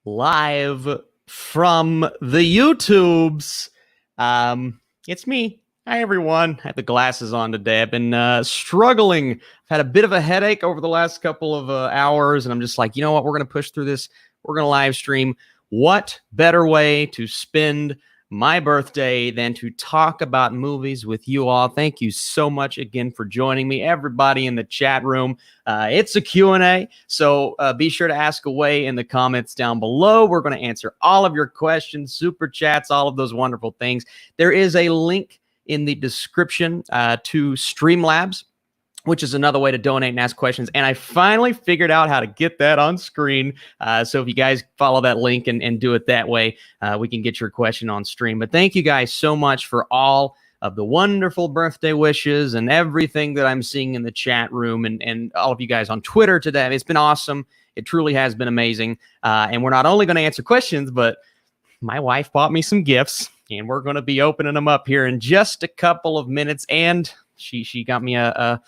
live from the YouTubes. It's me. Hi, everyone. I have the glasses on today. I've been struggling. I've had a bit of a headache over the last couple of hours, and I'm just like, you know what? We're going to push through this. We're going to live stream. What better way to spend my birthday than to talk about movies with you all? Thank you so much again for joining me, everybody in the chat room. It's a Q&A, so be sure to ask away in the comments down below. We're going to answer all of your questions, super chats, all of those wonderful things. There is a link in the description to Streamlabs, which is another way to donate and ask questions. And I finally figured out how to get that on screen. So if you guys follow that link and do it that way, we can get your question on stream. But thank you guys so much for all of the wonderful birthday wishes and everything that I'm seeing in the chat room and all of you guys on Twitter today. It's been awesome. It truly has been amazing. And we're not only going to answer questions, but my wife bought me some gifts, and we're going to be opening them up here in just a couple of minutes. And she got me a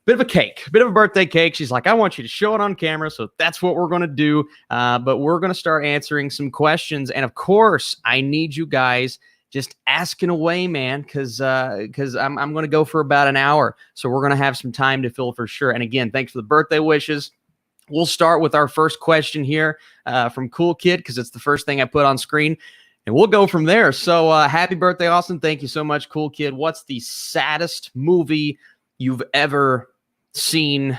bit of a cake, a bit of a birthday cake. She's like, I want you to show it on camera. So that's what we're going to do. But we're going to start answering some questions. And of course, I need you guys just asking away, man, because I'm going to go for about an hour. So we're going to have some time to fill for sure. And again, thanks for the birthday wishes. We'll start with our first question here from Cool Kid, because it's the first thing I put on screen. And we'll go from there. So happy birthday, Austin. Thank you so much, Cool Kid. What's the saddest movie you've ever seen?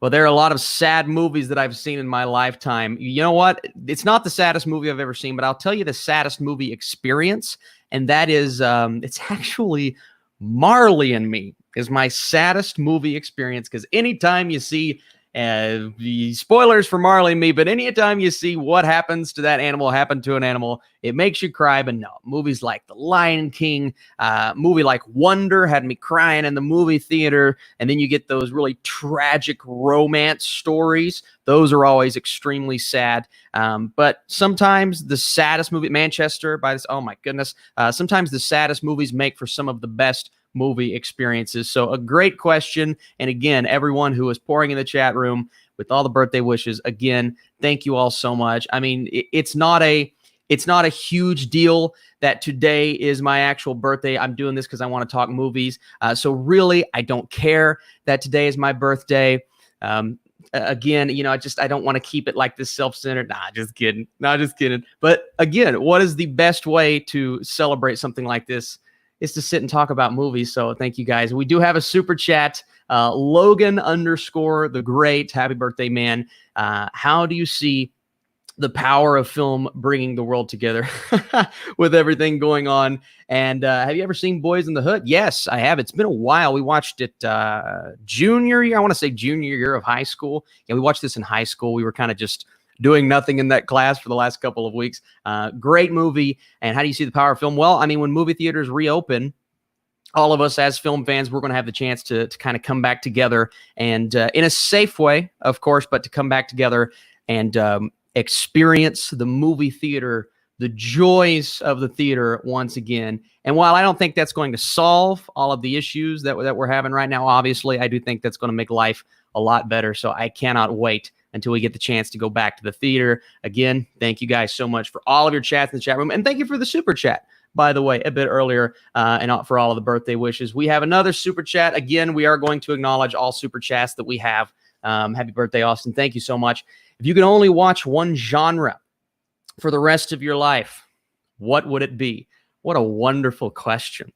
Well, there are a lot of sad movies that I've seen in my lifetime. You know what? It's not the saddest movie I've ever seen, but I'll tell you the saddest movie experience. And that is, it's actually Marley and Me is my saddest movie experience. Because anytime you see the spoilers for Marley and Me, but anytime you see what happens to that animal happen to an animal, it makes you cry. But no, movies like The Lion King, movie like Wonder had me crying in the movie theater. And then you get those really tragic romance stories. Those are always extremely sad. But sometimes the saddest movie, Manchester by this, oh my goodness. Sometimes the saddest movies make for some of the best movie experiences. So a great question. And again, everyone who is pouring in the chat room with all the birthday wishes, again, thank you all so much. I mean, it's not a huge deal that today is my actual birthday. I'm doing this because I want to talk movies. So really, I don't care that today is my birthday. Again, you know, I don't want to keep it like this self-centered. Nah, just kidding. Nah, just kidding. But again, what is the best way to celebrate something like this? Is to sit and talk about movies. So thank you guys. We do have a super chat. Logan _ the great. Happy birthday, man. How do you see the power of film bringing the world together with everything going on? And have you ever seen Boys in the Hood? Yes, I have. It's been a while. We watched it junior year. I want to say junior year of high school. Yeah, we watched this in high school. We were kind of just doing nothing in that class for the last couple of weeks. Great movie. And how do you see the power of film? Well, I mean, when movie theaters reopen, all of us as film fans, we're going to have the chance to kind of come back together and in a safe way, of course, but to come back together and experience the movie theater, the joys of the theater once again. And while I don't think that's going to solve all of the issues that we're having right now, obviously, I do think that's going to make life a lot better. So I cannot wait until we get the chance to go back to the theater. Again, thank you guys so much for all of your chats in the chat room. And thank you for the super chat, by the way, a bit earlier, and for all of the birthday wishes. We have another super chat. Again, we are going to acknowledge all super chats that we have. Happy birthday, Austin. Thank you so much. If you could only watch one genre for the rest of your life, what would it be? What a wonderful question.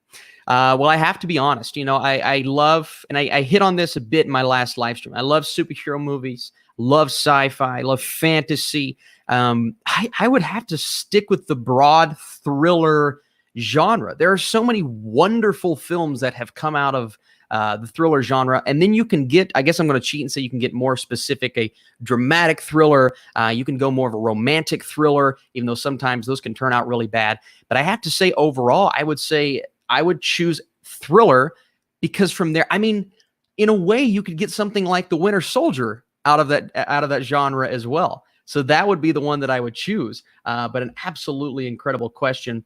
Well, I have to be honest. You know, I love, and I hit on this a bit in my last live stream. I love superhero movies, love sci-fi, love fantasy. I would have to stick with the broad thriller genre. There are so many wonderful films that have come out of the thriller genre. And then you can get, I guess I'm going to cheat and say you can get more specific, a dramatic thriller. You can go more of a romantic thriller, even though sometimes those can turn out really bad. But I have to say overall, I would say I would choose thriller, because from there, I mean, in a way, you could get something like The Winter Soldier out of that genre as well. So that would be the one that I would choose. But an absolutely incredible question.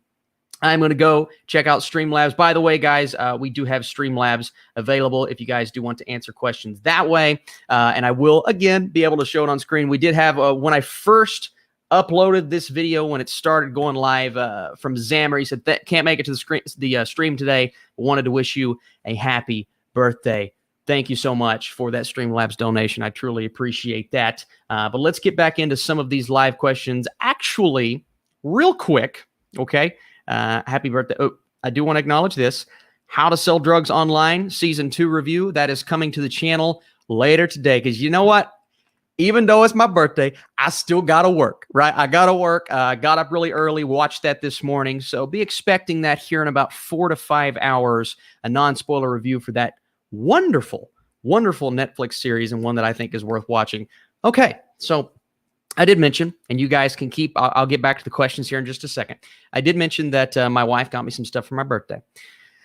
I'm going to go check out Streamlabs. By the way, guys, we do have Streamlabs available if you guys do want to answer questions that way. And I will, again, be able to show it on screen. We did have, when I first uploaded this video, when it started going live from Zammer, he said, can't make it to the stream today. Wanted to wish you a happy birthday. Thank you so much for that Streamlabs donation. I truly appreciate that. But let's get back into some of these live questions. Actually, real quick, okay? Happy birthday. Oh, I do want to acknowledge this. How to Sell Drugs Online Season 2 review. That is coming to the channel later today. Because you know what? Even though it's my birthday, I still got to work, right? I got to work. I got up really early, watched that this morning. So be expecting that here in about 4 to 5 hours, a non-spoiler review for that wonderful, wonderful Netflix series, and one that I think is worth watching. Okay, so I did mention, and you guys can keep, I'll get back to the questions here in just a second. I did mention that my wife got me some stuff for my birthday.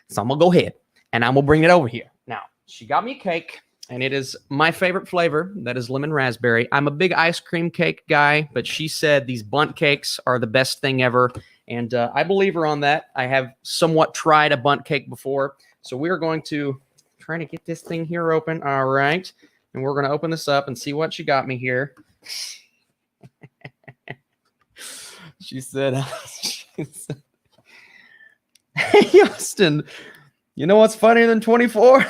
So I'm going to go ahead and I'm going to bring it over here. Now, she got me a cake, and it is my favorite flavor. That is lemon raspberry. I'm a big ice cream cake guy, but she said these bundt cakes are the best thing ever. And I believe her on that. I have somewhat tried a bundt cake before. So we are going to try to get this thing here open. All right. And we're going to open this up and see what she got me here. She said, hey, Austin, you know what's funnier than 24?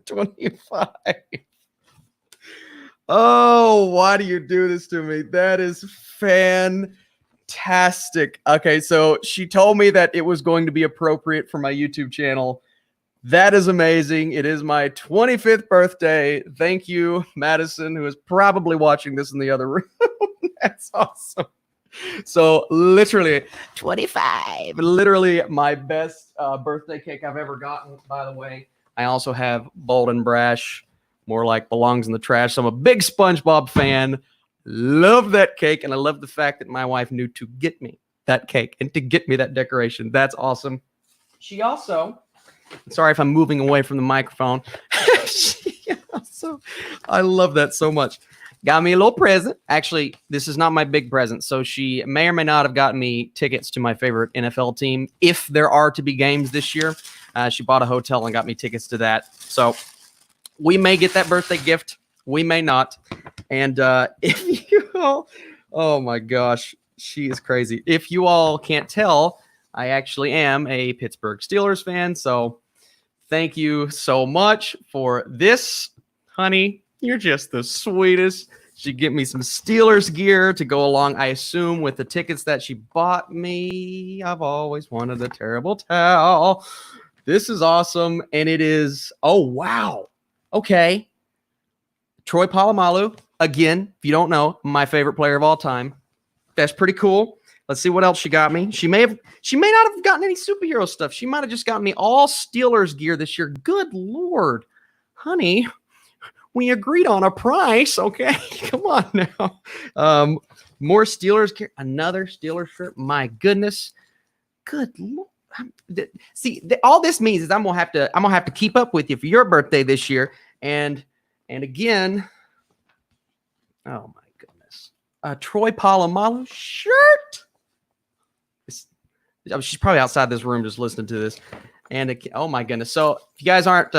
25. Oh, why do you do this to me? That is fantastic. Okay, so she told me that it was going to be appropriate for my YouTube channel. That is amazing. It is my 25th birthday. Thank you, Madison, who is probably watching this in the other room. That's awesome. So literally 25, literally my best birthday cake I've ever gotten, by the way. I also have Bold and Brash, more like belongs in the trash. So I'm a big SpongeBob fan. Love that cake. And I love the fact that my wife knew to get me that cake and to get me that decoration. That's awesome. She also, sorry if I'm moving away from the microphone. I love that so much. Got me a little present. Actually, this is not my big present. So she may or may not have gotten me tickets to my favorite NFL team. If there are to be games this year, she bought a hotel and got me tickets to that. So we may get that birthday gift. We may not. And if you all, oh my gosh, she is crazy. If you all can't tell, I actually am a Pittsburgh Steelers fan. So thank you so much for this, honey. You're just the sweetest. She get me some Steelers gear to go along, I assume, with the tickets that she bought me. I've always wanted a terrible towel. This is awesome. And it is, oh, wow. Okay. Troy Polamalu, again, if you don't know, my favorite player of all time. That's pretty cool. Let's see what else she got me. She may not have gotten any superhero stuff. She might have just gotten me all Steelers gear this year. Good Lord, honey. We agreed on a price, okay? Come on now. More Steelers gear, another Steelers shirt. My goodness, good Lord. See, all this means is I'm gonna have to keep up with you for your birthday this year, and again. Oh my goodness, a Troy Polamalu shirt. She's probably outside this room just listening to this, and oh my goodness. So if you guys aren't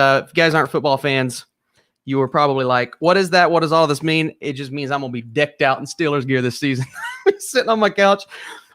football fans, you were probably like, what is that? What does all this mean? It just means I'm going to be decked out in Steelers gear this season. Sitting on my couch,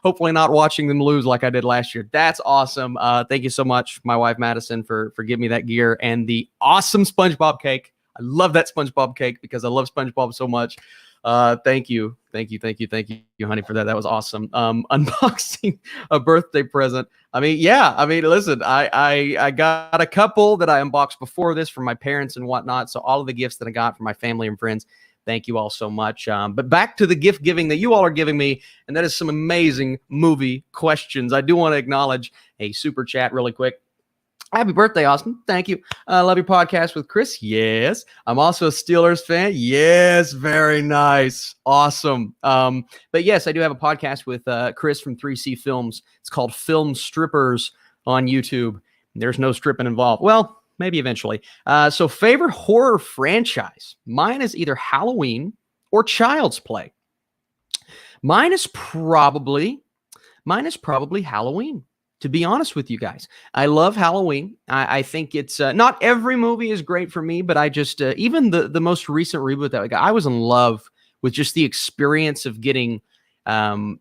hopefully not watching them lose like I did last year. That's awesome. Thank you so much, my wife, Madison, for giving me that gear and the awesome SpongeBob cake. I love that SpongeBob cake because I love SpongeBob so much. Thank you, honey, for that. That was awesome. Unboxing a birthday present. Listen, I got a couple that I unboxed before this from my parents and whatnot. So all of the gifts that I got from my family and friends, thank you all so much. But back to the gift giving that you all are giving me, and that is some amazing movie questions. I do want to acknowledge a super chat really quick. Happy birthday, Austin. Thank you. I love your podcast with Chris. Yes. I'm also a Steelers fan. Yes. Very nice. Awesome. But yes, I do have a podcast with Chris from 3C Films. It's called Film Strippers on YouTube. There's no stripping involved. Well, maybe eventually. So favorite horror franchise. Mine is either Halloween or Child's Play. Mine is probably Mine is probably Halloween. To be honest with you guys, I love Halloween. I think it's not every movie is great for me, but I just even the most recent reboot that I was in love with just the experience of getting um,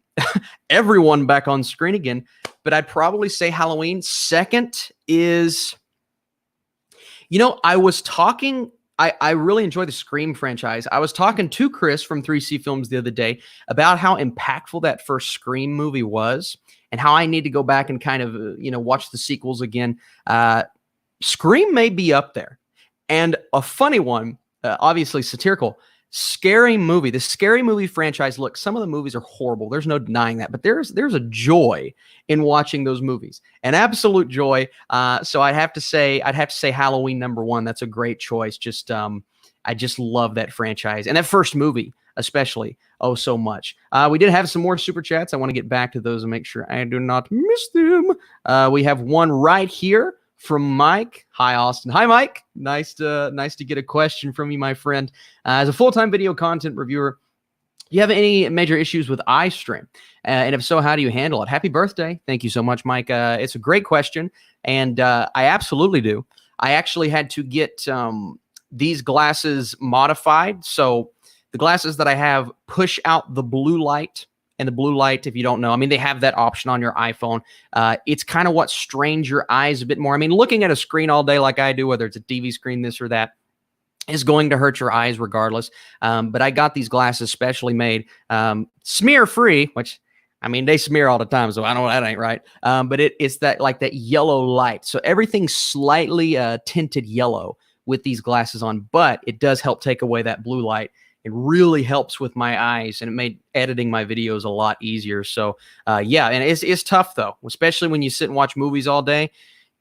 everyone back on screen again. But I'd probably say Halloween. Second is, I was talking. I really enjoy the Scream franchise. I was talking to Chris from 3C Films the other day about how impactful that first Scream movie was and how I need to go back and kind of, watch the sequels again. Scream may be up there. And a funny one, obviously satirical, Scary Movie. The Scary Movie franchise, look, some of the movies are horrible. There's no denying that. But there's a joy in watching those movies, an absolute joy. So I'd have to say Halloween #1. That's a great choice. I just love that franchise and that first movie especially so much. We did have some more super chats. I want to get back to those and make sure I do not miss them. We have one right here from Mike. Hi, Austin. Hi, Mike. Nice to get a question from you, my friend. As a full-time video content reviewer, do you have any major issues with iStream? And if so, how do you handle it? Happy birthday. Thank you so much, Mike. It's a great question, and I absolutely do. I actually had to get these glasses modified. So the glasses that I have push out the blue light. And the blue light, if you don't know, they have that option on your iPhone. It's kind of what strains your eyes a bit more. Looking at a screen all day like I do, whether it's a TV screen, this or that, is going to hurt your eyes regardless. But I got these glasses specially made, smear-free, which, they smear all the time, so I know that ain't right. But it's that yellow light. So everything's slightly tinted yellow with these glasses on, but it does help take away that blue light. It really helps with my eyes, and it made editing my videos a lot easier. So, yeah, and it's tough, though, especially when you sit and watch movies all day,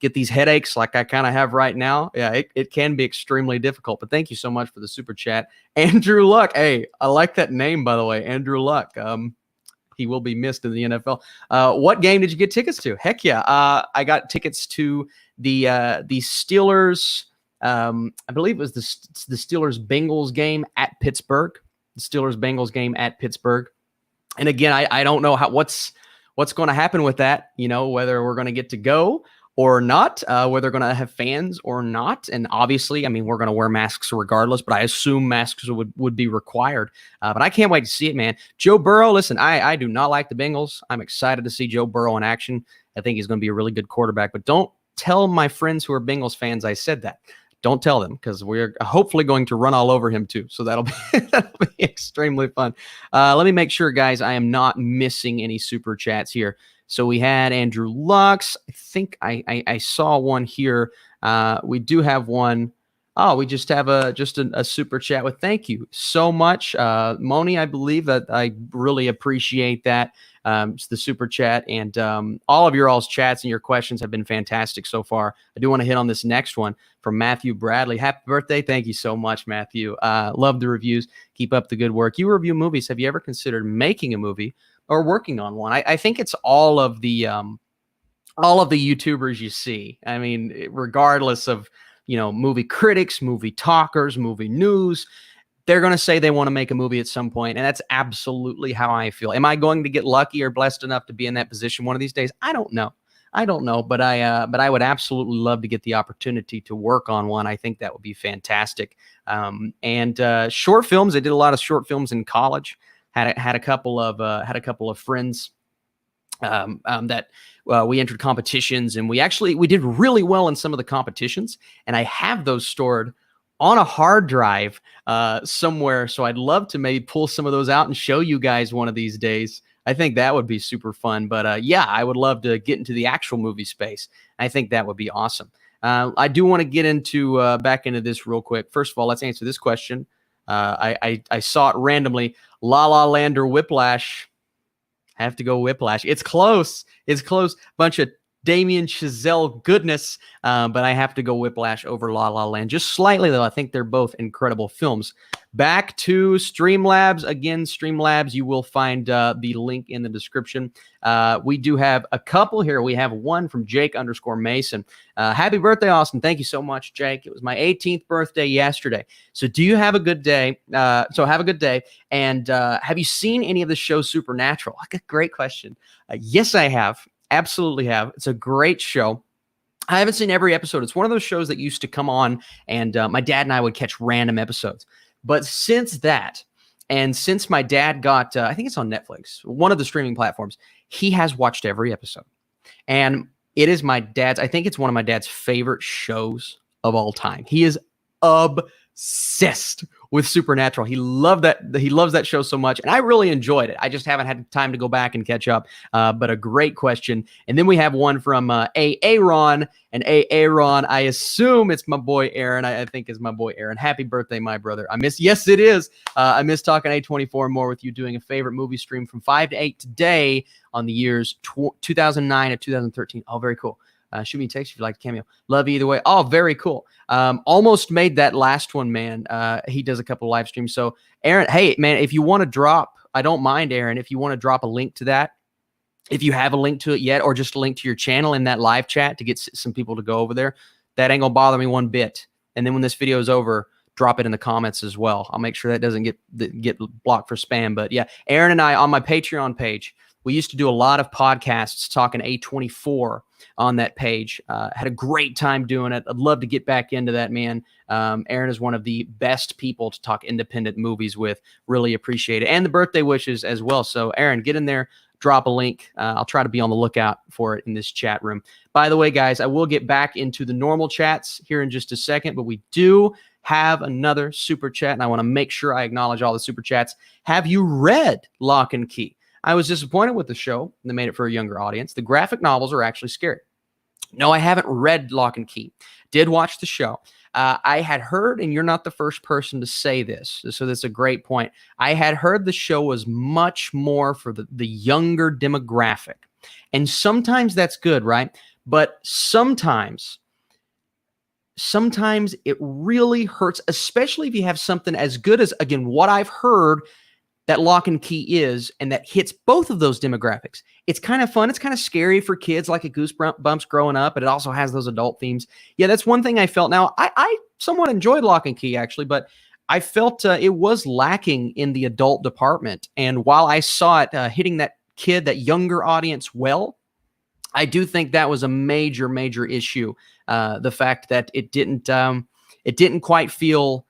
get these headaches like I kind of have right now. Yeah, it can be extremely difficult, but thank you so much for the super chat. Andrew Luck. Hey, I like that name, by the way, Andrew Luck. He will be missed in the NFL. What game did you get tickets to? Heck yeah. I got tickets to the Steelers. I believe it was the Steelers-Bengals game at Pittsburgh. The Steelers-Bengals game at Pittsburgh. And again, I don't know what's going to happen with that, whether we're going to get to go or not, whether they're going to have fans or not. And obviously, we're going to wear masks regardless, but I assume masks would be required. But I can't wait to see it, man. Joe Burrow, listen, I do not like the Bengals. I'm excited to see Joe Burrow in action. I think he's going to be a really good quarterback, but don't tell my friends who are Bengals fans I said that. Don't tell them, because we're hopefully going to run all over him too. So that'll be extremely fun. Let me make sure, guys, I am not missing any super chats here. So we had Andrew Lux. I think I saw one here. We do have one. Oh, we just have a super chat with thank you so much. Moni, I believe that I really appreciate that. It's the super chat, and all of your all's chats and your questions have been fantastic so far. I do want to hit on this next one from Matthew Bradley. Happy birthday. Thank you so much, Matthew. Love the reviews. Keep up the good work. You review movies. Have you ever considered making a movie or working on one? I think it's all of the YouTubers you see. Regardless of, movie critics, movie talkers, movie news, they're going to say they want to make a movie at some point, and that's absolutely how I feel. Am I going to get lucky or blessed enough to be in that position one of these days? I don't know, but I would absolutely love to get the opportunity to work on one. I think that would be fantastic. And short films. I did a lot of short films in college. Had a couple of friends that we entered competitions, and we did really well in some of the competitions, and I have those stored on a hard drive somewhere. So I'd love to maybe pull some of those out and show you guys one of these days. I think that would be super fun. But yeah, I would love to get into the actual movie space. I think that would be awesome. I do want to get into back into this real quick. First of all, let's answer this question. I saw it randomly. La La Land or Whiplash? Have to go Whiplash. It's close. Bunch of Damien Chazelle goodness, but I have to go Whiplash over La La Land. Just slightly, though. I think they're both incredible films. Back to Streamlabs. Again, Streamlabs, you will find the link in the description. We do have a couple here. We have one from Jake_Mason. Happy birthday, Austin. Thank you so much, Jake. It was my 18th birthday yesterday. So do you have a good day? So have a good day. And have you seen any of the show Supernatural? Great question. Yes, I have. Absolutely have. It's a great show. I haven't seen every episode. It's one of those shows that used to come on, and my dad and I would catch random episodes. But since that, and since my dad got, I think it's on Netflix, one of the streaming platforms, he has watched every episode. And it is my dad's, I think it's one of my dad's favorite shows of all time. He is obsessed with Supernatural. He loves that show so much, and I really enjoyed it. I just haven't had time to go back and catch up, but a great question. And then we have one from Aaron, and Aaron, I assume it's my boy Aaron. I think it's my boy Aaron. Happy birthday, my brother. Yes, it is. I miss talking A24 more with you, doing a favorite movie stream from 5 to 8 today on the years 2009 to 2013. Oh, very cool. Shoot me a text if you like the cameo. Love you either way. Oh, very cool. Almost made that last one, man. He does a couple live streams. So, Aaron, hey, man, if you want to drop, I don't mind, Aaron, if you want to drop a link to that, if you have a link to it yet, or just a link to your channel in that live chat to get some people to go over there, that ain't going to bother me one bit. And then when this video is over, drop it in the comments as well. I'll make sure that doesn't get blocked for spam. But yeah, Aaron and I on my Patreon page, we used to do a lot of podcasts talking A24 on that page. Had a great time doing it. I'd love to get back into that, man. Aaron is one of the best people to talk independent movies with. Really appreciate it. And the birthday wishes as well. So, Aaron, get in there, drop a link. I'll try to be on the lookout for it in this chat room. By the way, guys, I will get back into the normal chats here in just a second, but we do have another super chat, and I want to make sure I acknowledge all the super chats. Have you read Lock and Key? I was disappointed with the show. They made it for a younger audience. The graphic novels are actually scary. No, I haven't read Lock and Key. Did watch the show. I had heard, and you're not the first person to say this, so that's a great point. I had heard the show was much more for the younger demographic. And sometimes that's good, right? But sometimes it really hurts, especially if you have something as good as, again, what I've heard that Lock and Key is, and that hits both of those demographics. It's kind of fun. It's kind of scary for kids, like a Goosebumps growing up, but it also has those adult themes. Yeah, that's one thing I felt. Now, I somewhat enjoyed Lock and Key, actually, but I felt it was lacking in the adult department. And while I saw it hitting that younger audience well, I do think that was a major, major issue. The fact that it didn't quite feel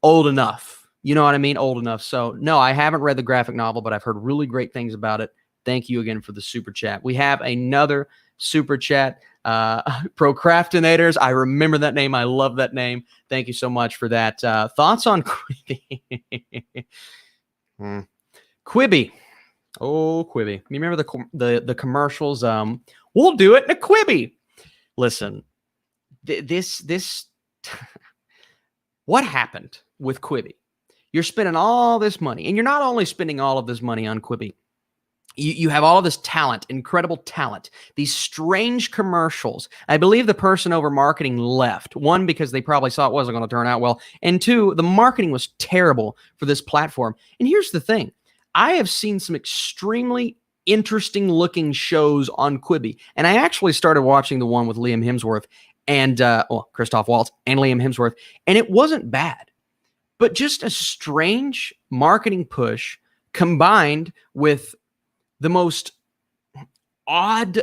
old enough. You know what I mean? Old enough. So, no, I haven't read the graphic novel, but I've heard really great things about it. Thank you again for the super chat. We have another super chat. Procrastinators. I remember that name. I love that name. Thank you so much for that. Thoughts on Quibi? Quibi. Oh, Quibi. You remember the commercials? We'll do it in a Quibi. Listen, this what happened with Quibi? You're spending all this money, and you're not only spending all of this money on Quibi. You have all of this talent, incredible talent, these strange commercials. I believe the person over marketing left. One, because they probably saw it wasn't going to turn out well. And two, the marketing was terrible for this platform. And here's the thing. I have seen some extremely interesting looking shows on Quibi. And I actually started watching the one with Liam Hemsworth and Christoph Waltz and Liam Hemsworth. And it wasn't bad. But just a strange marketing push combined with the most odd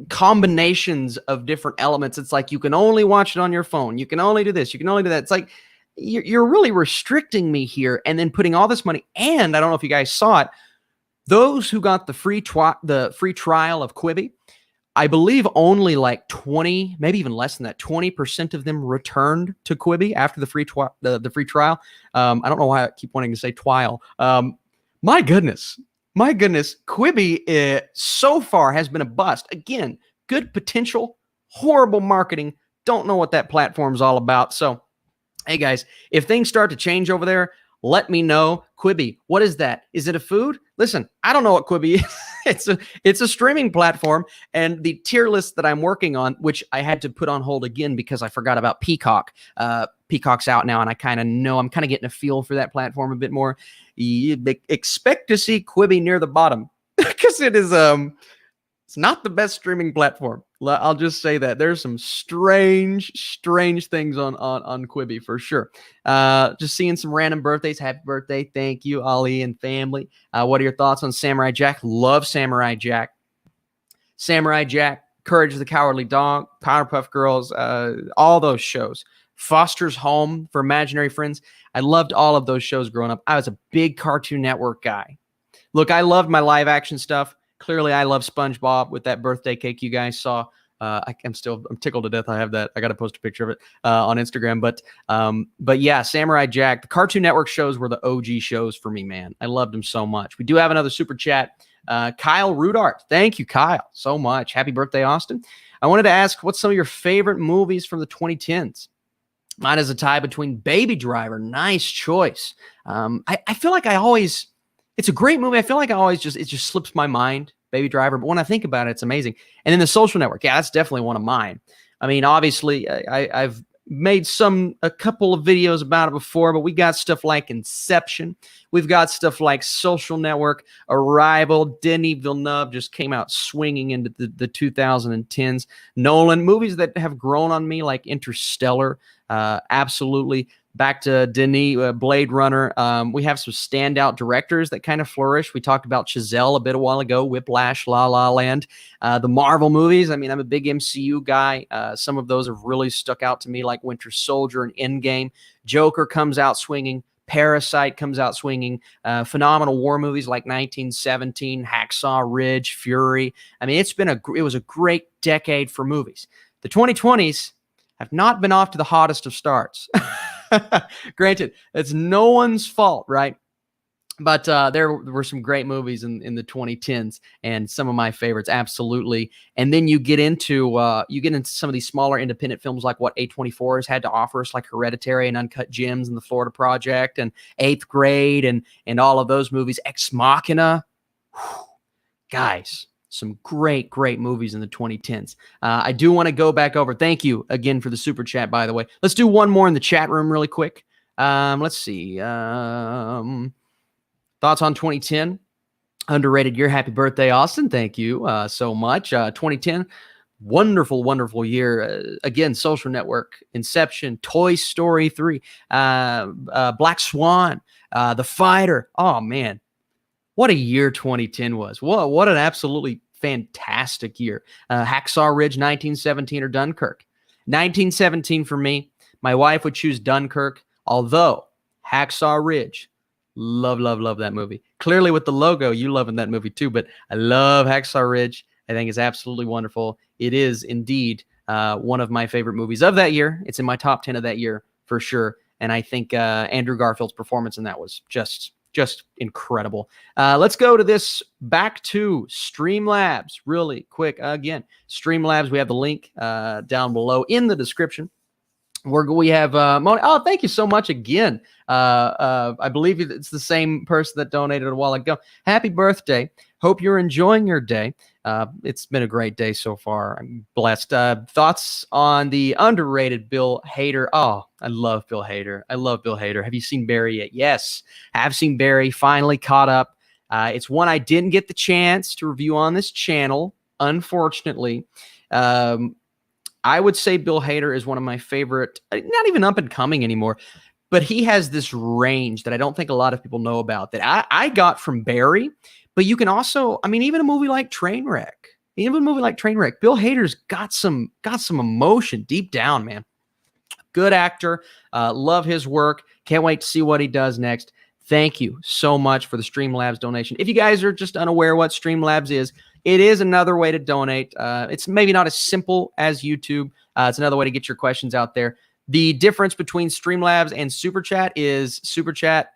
combinations of different elements. It's like you can only watch it on your phone. You can only do this. You can only do that. It's like you're really restricting me here, and then putting all this money. And I don't know if you guys saw it. Those who got the free trial of Quibi, I believe only like 20, maybe even less than that, 20% of them returned to Quibi after the free trial. I don't know why I keep wanting to say twile. My goodness, Quibi so far has been a bust. Again, good potential, horrible marketing. Don't know what that platform's all about. So, hey guys, if things start to change over there, let me know. Quibi, what is that? Is it a food? Listen, I don't know what Quibi is. it's a streaming platform, and the tier list that I'm working on, which I had to put on hold again because I forgot about Peacock. Peacock's out now, and I'm kind of getting a feel for that platform a bit more. You expect to see Quibi near the bottom because it's not the best streaming platform. I'll just say that there's some strange things on Quibi for sure. Just seeing some random birthdays. Happy birthday. Thank you, Ali and family. What are your thoughts on Samurai Jack? Love Samurai Jack. Samurai Jack, Courage of the Cowardly Dog, Powerpuff Girls, all those shows. Foster's Home for Imaginary Friends. I loved all of those shows growing up. I was a big Cartoon Network guy. Look, I loved my live action stuff. Clearly, I love SpongeBob with that birthday cake you guys saw. I'm tickled to death. I have that. I got to post a picture of it on Instagram. But yeah, Samurai Jack, the Cartoon Network shows were the OG shows for me, man. I loved them so much. We do have another super chat. Kyle Rudart. Thank you, Kyle, so much. Happy birthday, Austin. I wanted to ask, what's some of your favorite movies from the 2010s? Mine is a tie between Baby Driver. Nice choice. I feel like it's a great movie. I feel like it just slips my mind, Baby Driver. But when I think about it, it's amazing. And then The Social Network. Yeah, that's definitely one of mine. I mean, obviously, I've made a couple of videos about it before, but we got stuff like Inception. We've got stuff like Social Network, Arrival. Denis Villeneuve just came out swinging into the 2010s. Nolan, movies that have grown on me like Interstellar. Absolutely. Back to Denis, Blade Runner. We have some standout directors that kind of flourish. We talked about Chazelle a bit a while ago, Whiplash, La La Land. The Marvel movies, I mean, I'm a big MCU guy. Some of those have really stuck out to me, like Winter Soldier and Endgame. Joker comes out swinging. Parasite comes out swinging. Phenomenal war movies like 1917, Hacksaw Ridge, Fury. I mean, it was a great decade for movies. The 2020s have not been off to the hottest of starts. Granted, it's no one's fault, right? But there were some great movies in the 2010s, and some of my favorites, absolutely. And then you get into some of these smaller independent films, like what A24 has had to offer us, like Hereditary and Uncut Gems and The Florida Project and Eighth Grade and all of those movies. Ex Machina, whew, guys. Some great movies in the 2010s. I do want to go back over. Thank you again for the super chat, by the way. Let's do one more in the chat room really quick. Let's see. Thoughts on 2010? Underrated year. Happy birthday, Austin. Thank you so much. 2010, wonderful year. Again, Social Network, Inception, Toy Story 3, Black Swan, The Fighter. Oh, man. What a year 2010 was. What an absolutely fantastic year. Hacksaw Ridge, 1917, or Dunkirk. 1917 for me. My wife would choose Dunkirk, although Hacksaw Ridge, love that movie. Clearly with the logo, you loving that movie too, but I love Hacksaw Ridge. I think it's absolutely wonderful. It is indeed one of my favorite movies of that year. It's in my top 10 of that year for sure. And I think Andrew Garfield's performance in that was just incredible. Let's go to this, back to Streamlabs really quick. Again, Streamlabs, we have the link down below in the description. We have Moni. Oh, thank you so much again. I believe it's the same person that donated a while ago. Happy birthday. Hope you're enjoying your day. It's been a great day so far. I'm blessed. Thoughts on the underrated Bill Hader? Oh, I love Bill Hader. Have you seen Barry yet? Yes, I've seen Barry. Finally caught up. It's one I didn't get the chance to review on this channel, unfortunately. I would say Bill Hader is one of my favorite, not even up and coming anymore, but he has this range that I don't think a lot of people know about that I got from Barry. But you can also, I mean, even a movie like Trainwreck, Bill Hader's got some emotion deep down, man. Good actor. Love his work. Can't wait to see what he does next. Thank you so much for the Streamlabs donation. If you guys are just unaware what Streamlabs is, it is another way to donate. It's maybe not as simple as YouTube. It's another way to get your questions out there. The difference between Streamlabs and Super Chat is Super Chat,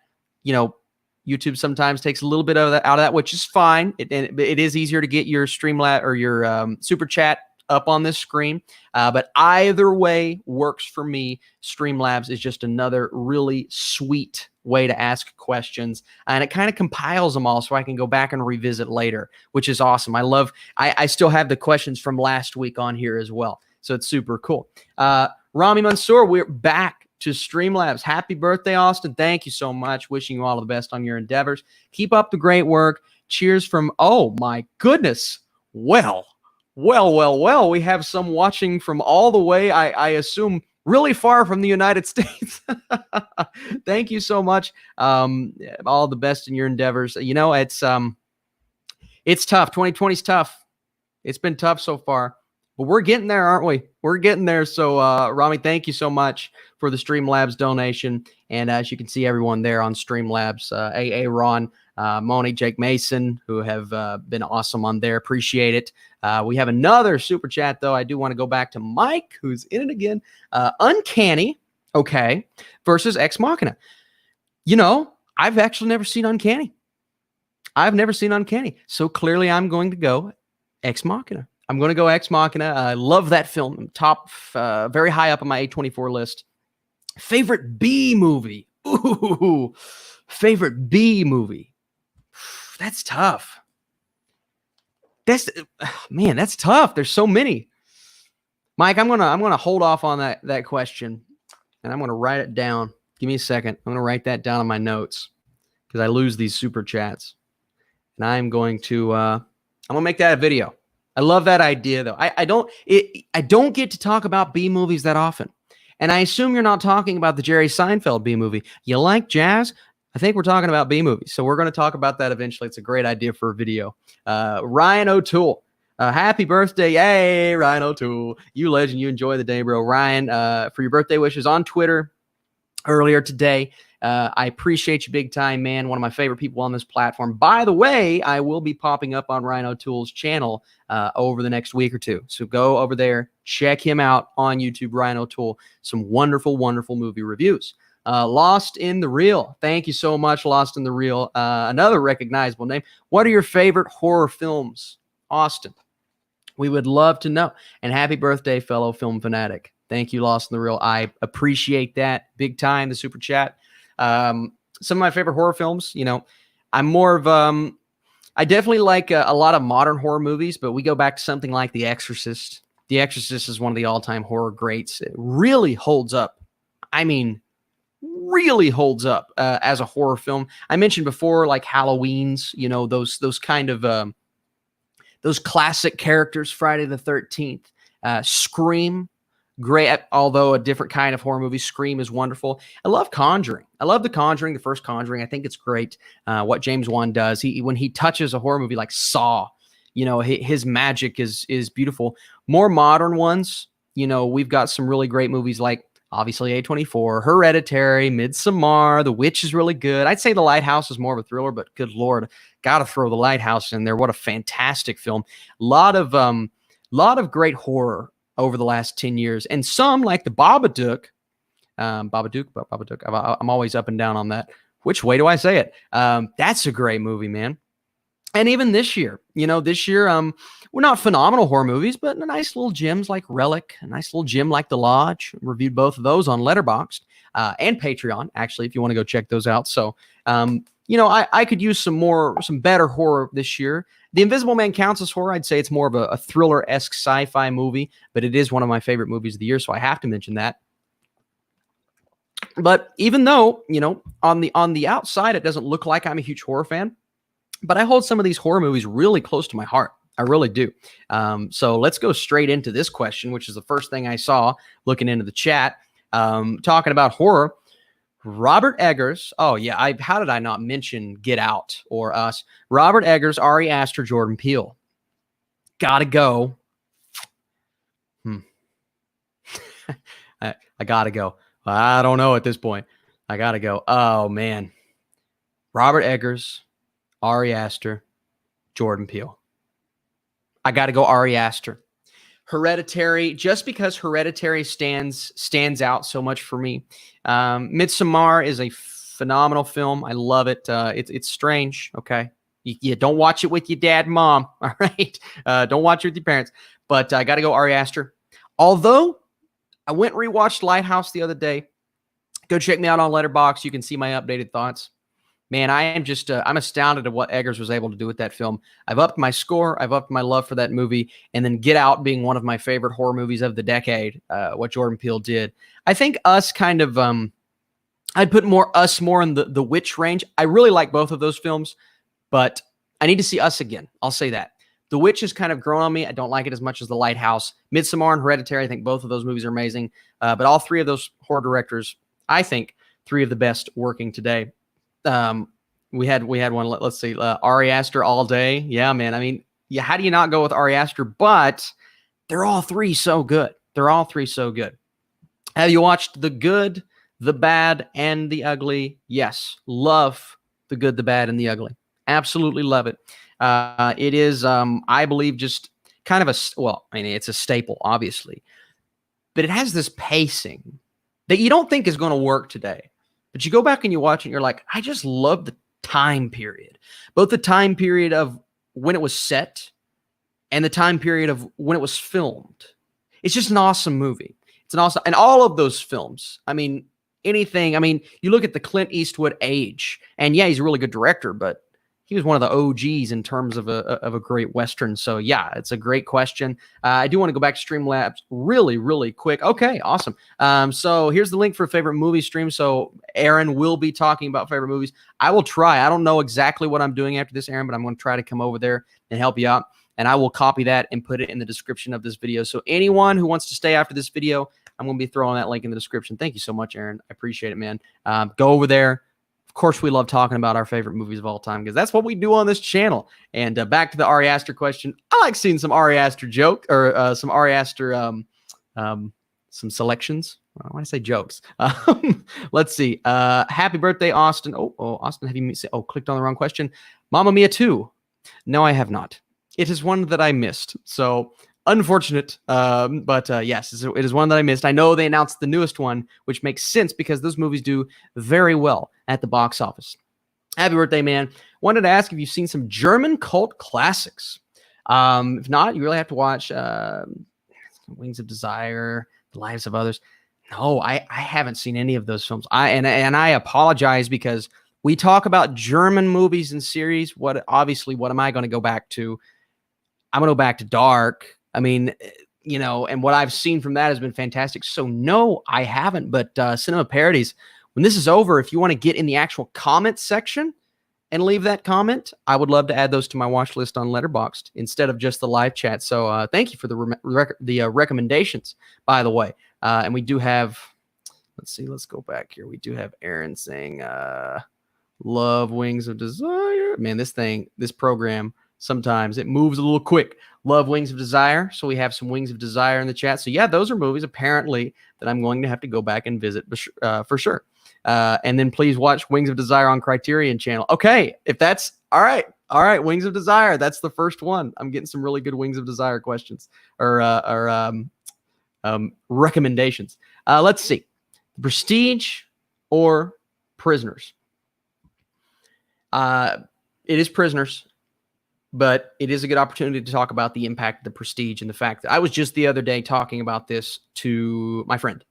YouTube sometimes takes a little bit of that out of that, which is fine. It is easier to get your Streamlabs or your Super Chat up on this screen. But either way works for me. Streamlabs is just another really sweet way to ask questions, and it kind of compiles them all so I can go back and revisit later, which is awesome. I still have the questions from last week on here as well, so it's super cool. Rami Mansour, we're back to Streamlabs. Happy birthday, Austin. Thank you so much. Wishing you all the best on your endeavors. Keep up the great work. Cheers from, oh my goodness. Well, we have some watching from all the way, I assume, really far from the United States. Thank you so much. All the best in your endeavors. You know, it's tough. 2020 is tough. It's been tough so far, but we're getting there, aren't we? We're getting there. So, Rami, thank you so much for the Streamlabs donation. And as you can see, everyone there on Streamlabs, AA Ron, Moni, Jake Mason, who have been awesome on there. Appreciate it. We have another super chat, though. I do want to go back to Mike, who's in it again. Uncanny, okay, versus Ex Machina. You know, I've actually never seen Uncanny. I've never seen Uncanny. So clearly I'm going to go Ex Machina. I'm going to go Ex Machina. I love that film. Top, very high up on my A24 list. Favorite B movie. Ooh, favorite B movie. That's tough. That's tough. There's so many. Mike, I'm gonna hold off on that question, and I'm gonna write it down. Give me a second. I'm gonna write that down in my notes because I lose these super chats, and I'm going to I'm gonna make that a video. I love that idea, though. I don't get to talk about B movies that often, and I assume you're not talking about the Jerry Seinfeld B movie. You like jazz? I think we're talking about B movies, so we're going to talk about that eventually. It's a great idea for a video. Ryan O'Toole, happy birthday. Hey, Ryan O'Toole. You legend. You enjoy the day, bro. Ryan, for your birthday wishes on Twitter earlier today. I appreciate you big time, man. One of my favorite people on this platform. By the way, I will be popping up on Ryan O'Toole's channel over the next week or two. So go over there, check him out on YouTube, Ryan O'Toole. Some wonderful, wonderful movie reviews. Lost in the Reel. Thank you so much, Lost in the Reel. Another recognizable name. What are your favorite horror films, Austin? We would love to know. And happy birthday, fellow film fanatic. Thank you, Lost in the Reel. I appreciate that big time, the super chat. Some of my favorite horror films, you know, I'm more of, I definitely like a lot of modern horror movies, but we go back to something like The Exorcist. The Exorcist is one of the all-time horror greats. It really holds up. I mean, really holds up as a horror film. I mentioned before, like Halloween's, you know, those kind of those classic characters, Friday the 13th, Scream, great, although a different kind of horror movie. Scream is wonderful. I love Conjuring. I love The Conjuring, the first Conjuring. I think it's great what James Wan does. When he touches a horror movie like Saw, you know, his magic is beautiful. More modern ones, you know, we've got some really great movies like obviously A24, Hereditary, Midsommar, The Witch is really good. I'd say The Lighthouse is more of a thriller, but good Lord, got to throw The Lighthouse in there. What a fantastic film. Lot of great horror over the last 10 years. And some like the Babadook. Babadook. I'm always up and down on that. Which way do I say it? That's a great movie, man. And even this year, we're not phenomenal horror movies, but nice little gems like Relic, a nice little gem like The Lodge. Reviewed both of those on Letterboxd and Patreon, actually, if you want to go check those out. So, I could use some better horror this year. The Invisible Man counts as horror. I'd say it's more of a thriller-esque sci-fi movie, but it is one of my favorite movies of the year, so I have to mention that. But even though, on the outside, it doesn't look like I'm a huge horror fan, but I hold some of these horror movies really close to my heart. I really do. So let's go straight into this question, which is the first thing I saw looking into the chat. Talking about horror, Robert Eggers. Oh, yeah. How did I not mention Get Out or Us? Robert Eggers, Ari Aster, Jordan Peele. Gotta go. I gotta go. I don't know at this point. I gotta go. Oh, man. Robert Eggers, Ari Aster, Jordan Peele. I got to go Ari Aster. Hereditary, just because Hereditary stands out so much for me. Midsommar is a phenomenal film. I love it. It's strange, okay? You don't watch it with your dad and mom. All right. Don't watch it with your parents. But I got to go Ari Aster. Although I went and rewatched Lighthouse the other day. Go check me out on Letterboxd. You can see my updated thoughts. Man, I am just, I'm astounded at what Eggers was able to do with that film. I've upped my score. I've upped my love for that movie. And then Get Out being one of my favorite horror movies of the decade, what Jordan Peele did. I think Us kind of, I'd put Us more in the Witch range. I really like both of those films, but I need to see Us again. I'll say that. The Witch has kind of grown on me. I don't like it as much as The Lighthouse. Midsommar and Hereditary, I think both of those movies are amazing. But all three of those horror directors, I think, three of the best working today. We had one, let's see, Ari Aster all day. Yeah, man. I mean, yeah, how do you not go with Ari Aster? But they're all three so good. They're all three so good. Have you watched The Good, The Bad, and The Ugly? Yes. Love The Good, The Bad, and The Ugly. Absolutely love it. It is, I believe, just kind of it's a staple, obviously. But it has this pacing that you don't think is going to work today. But you go back and you watch it and you're like, I just love the time period. Both the time period of when it was set and the time period of when it was filmed. It's just an awesome movie. It's an awesome, and all of those films, I mean, you look at the Clint Eastwood age, and yeah, he's a really good director, but he was one of the OGs in terms of a great Western. So yeah, it's a great question. I do want to go back to Streamlabs really, really quick. Okay, awesome. So here's the link for favorite movie stream. So Aaron will be talking about favorite movies. I will try. I don't know exactly what I'm doing after this, Aaron, but I'm going to try to come over there and help you out. And I will copy that and put it in the description of this video. So anyone who wants to stay after this video, I'm going to be throwing that link in the description. Thank you so much, Aaron. I appreciate it, man. Go over there. Of course, we love talking about our favorite movies of all time because that's what we do on this channel. And back to the Ari Aster question. I like seeing some Ari Aster joke or some Ari Aster, some selections. Why do I say jokes? Let's see. Happy birthday, Austin. Oh, Austin, have you clicked on the wrong question? Mamma Mia 2. No, I have not. It is one that I missed. So unfortunate. But yes, it is one that I missed. I know they announced the newest one, which makes sense because those movies do very well at the box office. Happy birthday, man. Wanted to ask if you've seen some German cult classics. If not, you really have to watch Wings of Desire, The Lives of Others. No, I haven't seen any of those films. I apologize because we talk about German movies and series. What am I going to go back to? I'm going to go back to Dark. I mean, and what I've seen from that has been fantastic. So no, I haven't. But Cinema Parodies, when this is over, if you want to get in the actual comment section and leave that comment, I would love to add those to my watch list on Letterboxd instead of just the live chat. So thank you for the recommendations, by the way. And we do have, let's go back here. We do have Aaron saying, love Wings of Desire. Man, this program, sometimes it moves a little quick. Love Wings of Desire. So we have some Wings of Desire in the chat. So yeah, those are movies apparently that I'm going to have to go back and visit for sure. And then please watch Wings of Desire on Criterion channel. Okay, if that's all right. All right, Wings of Desire. That's the first one. I'm getting some really good Wings of Desire questions or recommendations. Let's see. Prestige or Prisoners? It is Prisoners. But it is a good opportunity to talk about the impact of the Prestige and the fact that I was just the other day talking about this to my friend.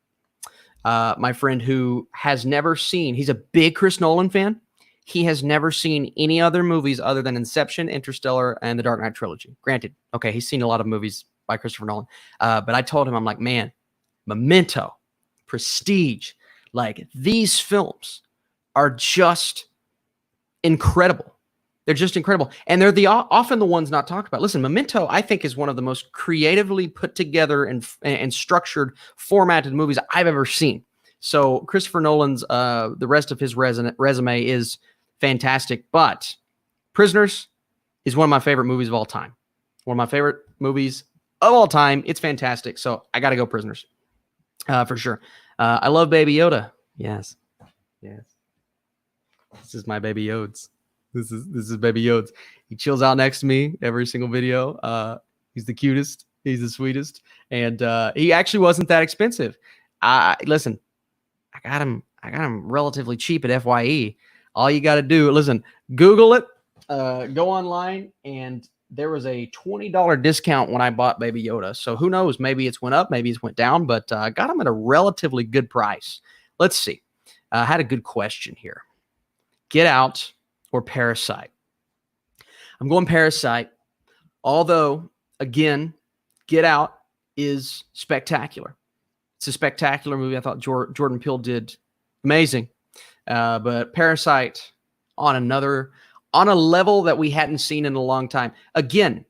My friend who has never seen, he's a big Chris Nolan fan. He has never seen any other movies other than Inception, Interstellar, and the Dark Knight trilogy. Granted, okay, he's seen a lot of movies by Christopher Nolan. But I told him, I'm like, man, Memento, Prestige, like these films are just incredible. They're just incredible. And they're often the ones not talked about. Listen, Memento, I think, is one of the most creatively put together and structured, formatted movies I've ever seen. So Christopher Nolan's, the rest of his resume is fantastic. But Prisoners is one of my favorite movies of all time. One of my favorite movies of all time. It's fantastic. So I got to go Prisoners for sure. I love Baby Yoda. Yes. This is my Baby Yodes. This is Baby Yodes. He chills out next to me every single video. He's the cutest. He's the sweetest. And he actually wasn't that expensive. Listen, I got him relatively cheap at FYE. All you got to do, listen, Google it. go online, and there was a $20 discount when I bought Baby Yoda. So who knows? Maybe it's went up, maybe it's went down, but I got them at a relatively good price. Let's see. I had a good question here. Get Out or Parasite? I'm going Parasite, although, again, Get Out is spectacular. It's a spectacular movie. I thought Jordan Peele did amazing. But Parasite on a level that we hadn't seen in a long time. Again,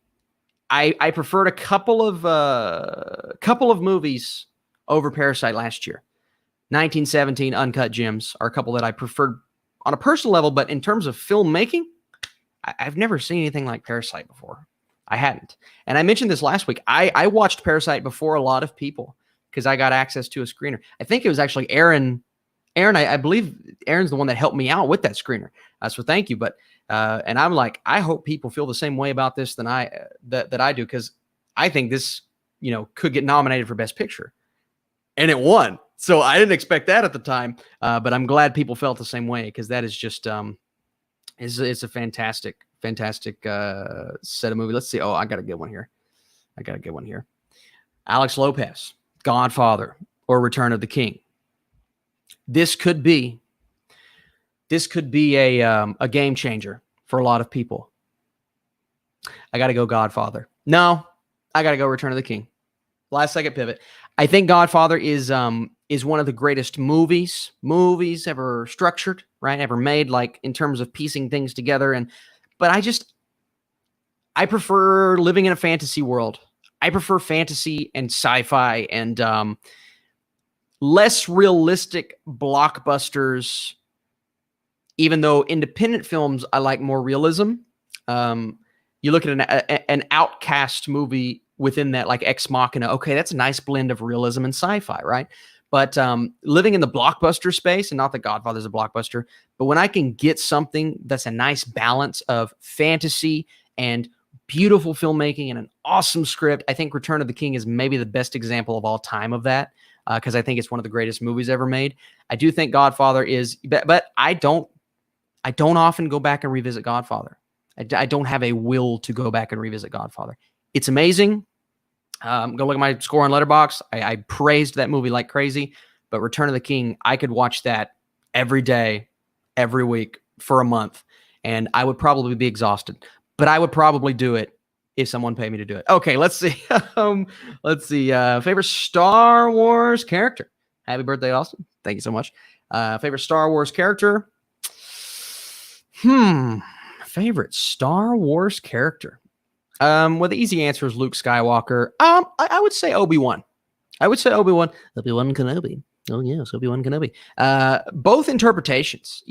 I preferred a couple of movies over Parasite last year. 1917, Uncut Gems are a couple that I preferred on a personal level, but in terms of filmmaking, I've never seen anything like Parasite before. I hadn't. And I mentioned this last week. I watched Parasite before a lot of people because I got access to a screener. I think it was actually Aaron, I believe Aaron's the one that helped me out with that screener. So thank you. But and I'm like, I hope people feel the same way about this than that I do, because I think this, could get nominated for Best Picture, and it won. So I didn't expect that at the time, but I'm glad people felt the same way, because that is just it's a fantastic set of movies. Let's see. Oh, I got a good one here. Alex Lopez, Godfather or Return of the King. This could be a game changer for a lot of people. I got to go Godfather. No, I got to go Return of the King. Last second pivot. I think Godfather is one of the greatest movies ever structured, right? Ever made, like in terms of piecing things together. But I prefer living in a fantasy world. I prefer fantasy and sci-fi and less realistic blockbusters. Even though independent films, I like more realism. You look at an Outcast movie within that, like Ex Machina. Okay, that's a nice blend of realism and sci-fi, right? But living in the blockbuster space, and not that Godfather's a blockbuster, but when I can get something that's a nice balance of fantasy and beautiful filmmaking and an awesome script, I think Return of the King is maybe the best example of all time of that, because I think it's one of the greatest movies ever made. I do think Godfather is, but I don't often go back and revisit Godfather. I don't have a will to go back and revisit Godfather. It's amazing. Go look at my score on Letterboxd. I praised that movie like crazy, but Return of the King, I could watch that every day, every week for a month, and I would probably be exhausted. But I would probably do it if someone paid me to do it. Okay, let's see. Favorite Star Wars character. Happy birthday, Austin. Thank you so much. Favorite Star Wars character. Favorite Star Wars character. Well, the easy answer is Luke Skywalker. I would say Obi-Wan. Obi-Wan Kenobi. Oh yes, Obi-Wan Kenobi. Both interpretations.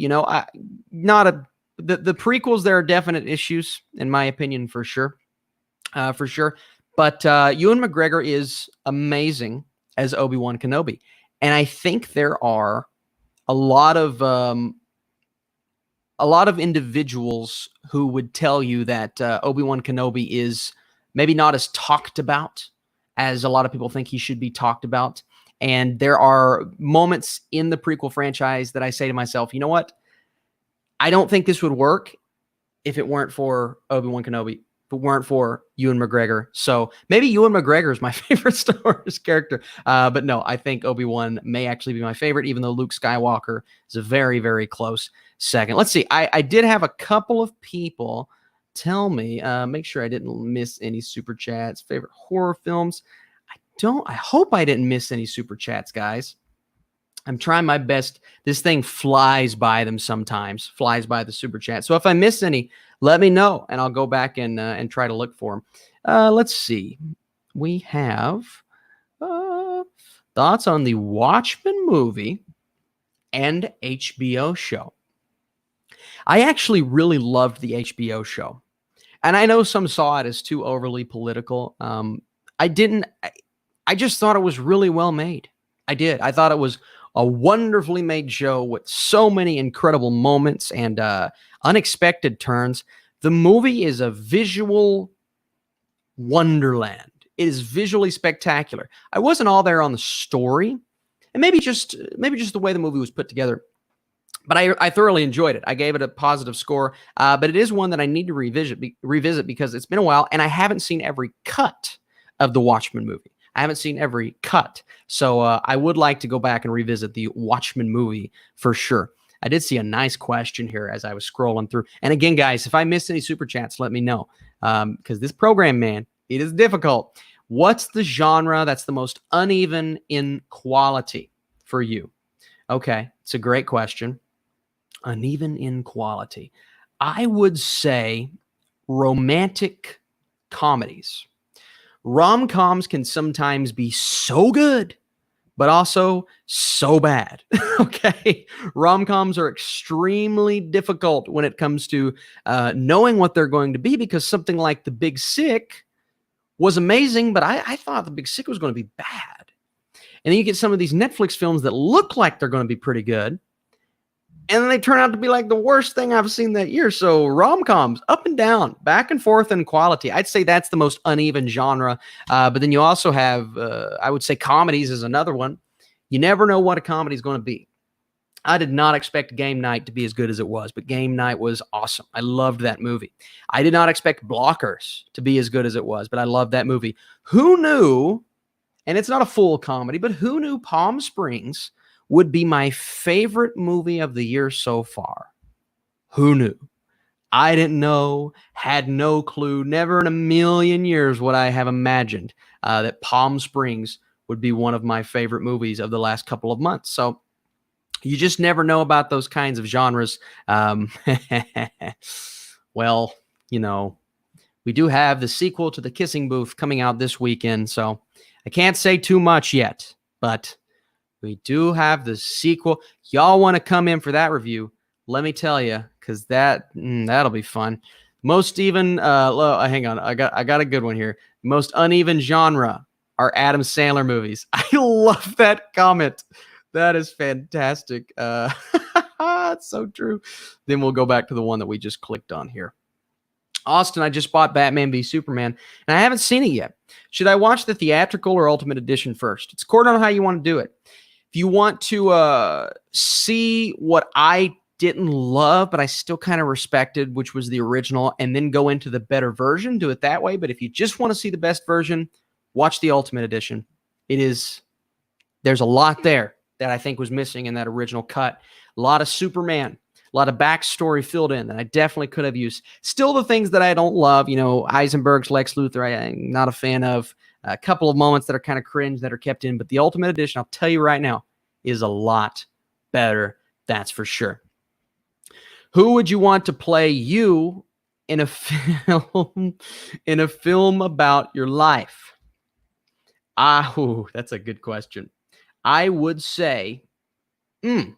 The prequels, there are definite issues in my opinion, for sure. But Ewan McGregor is amazing as Obi-Wan Kenobi, and I think there are a lot of individuals who would tell you that Obi-Wan Kenobi is maybe not as talked about as a lot of people think he should be talked about. And there are moments in the prequel franchise that I say to myself, you know what? I don't think this would work if it weren't for Obi-Wan Kenobi, if it weren't for Ewan McGregor. So maybe Ewan McGregor is my favorite Star Wars character. But no, I think Obi-Wan may actually be my favorite, even though Luke Skywalker is a very, very close second. Let's see. I did have a couple of people tell me, make sure I didn't miss any super chats. Favorite horror films. I hope I didn't miss any super chats, guys. I'm trying my best. This thing flies by them sometimes, flies by the super chat. So if I miss any, let me know, and I'll go back and try to look for them. Let's see. We have thoughts on the Watchmen movie and HBO show. I actually really loved the HBO show, and I know some saw it as too overly political. I didn't. I just thought it was really well made. I did. I thought it was a wonderfully made show with so many incredible moments and unexpected turns. The movie is a visual wonderland. It is visually spectacular. I wasn't all there on the story, and maybe just the way the movie was put together. But I thoroughly enjoyed it. I gave it a positive score, but it is one that I need to revisit because it's been a while, and I haven't seen every cut of the Watchmen movie. I haven't seen every cut, so I would like to go back and revisit the Watchmen movie for sure. I did see a nice question here as I was scrolling through. And again, guys, if I missed any super chats, let me know, because this program, man, it is difficult. What's the genre that's the most uneven in quality for you? Okay, it's a great question. Uneven in quality. I would say romantic comedies. Rom-coms can sometimes be so good, but also so bad. Okay. Rom-coms are extremely difficult when it comes to knowing what they're going to be, because something like The Big Sick was amazing, but I thought The Big Sick was going to be bad. And then you get some of these Netflix films that look like they're going to be pretty good, and then they turn out to be like the worst thing I've seen that year. So rom-coms, up and down, back and forth in quality. I'd say that's the most uneven genre. But then you also have, I would say comedies is another one. You never know what a comedy is going to be. I did not expect Game Night to be as good as it was, but Game Night was awesome. I loved that movie. I did not expect Blockers to be as good as it was, but I loved that movie. Who knew, and it's not a full comedy, but who knew Palm Springs would be my favorite movie of the year so far? Who knew? I didn't know, had no clue, never in a million years would I have imagined that Palm Springs would be one of my favorite movies of the last couple of months. So you just never know about those kinds of genres. Well, you know, we do have the sequel to The Kissing Booth coming out this weekend, so I can't say too much yet, but we do have the sequel. Y'all want to come in for that review? Let me tell you, because that'll be fun. Most even, hang on, I got a good one here. Most uneven genre are Adam Sandler movies. I love that comment. That is fantastic. It's so true. Then we'll go back to the one that we just clicked on here. Austin, I just bought Batman v Superman, and I haven't seen it yet. Should I watch the theatrical or Ultimate Edition first? It's according on how you want to do it. If you want to see what I didn't love, but I still kind of respected, which was the original, and then go into the better version, do it that way. But if you just want to see the best version, watch the Ultimate Edition. There's a lot there that I think was missing in that original cut. A lot of Superman, a lot of backstory filled in that I definitely could have used. Still the things that I don't love, Eisenberg's Lex Luthor, I'm not a fan of. A couple of moments that are kind of cringe that are kept in, but the Ultimate Edition, I'll tell you right now, is a lot better. That's for sure. Who would you want to play you in a film about your life? That's a good question. I would say, maybe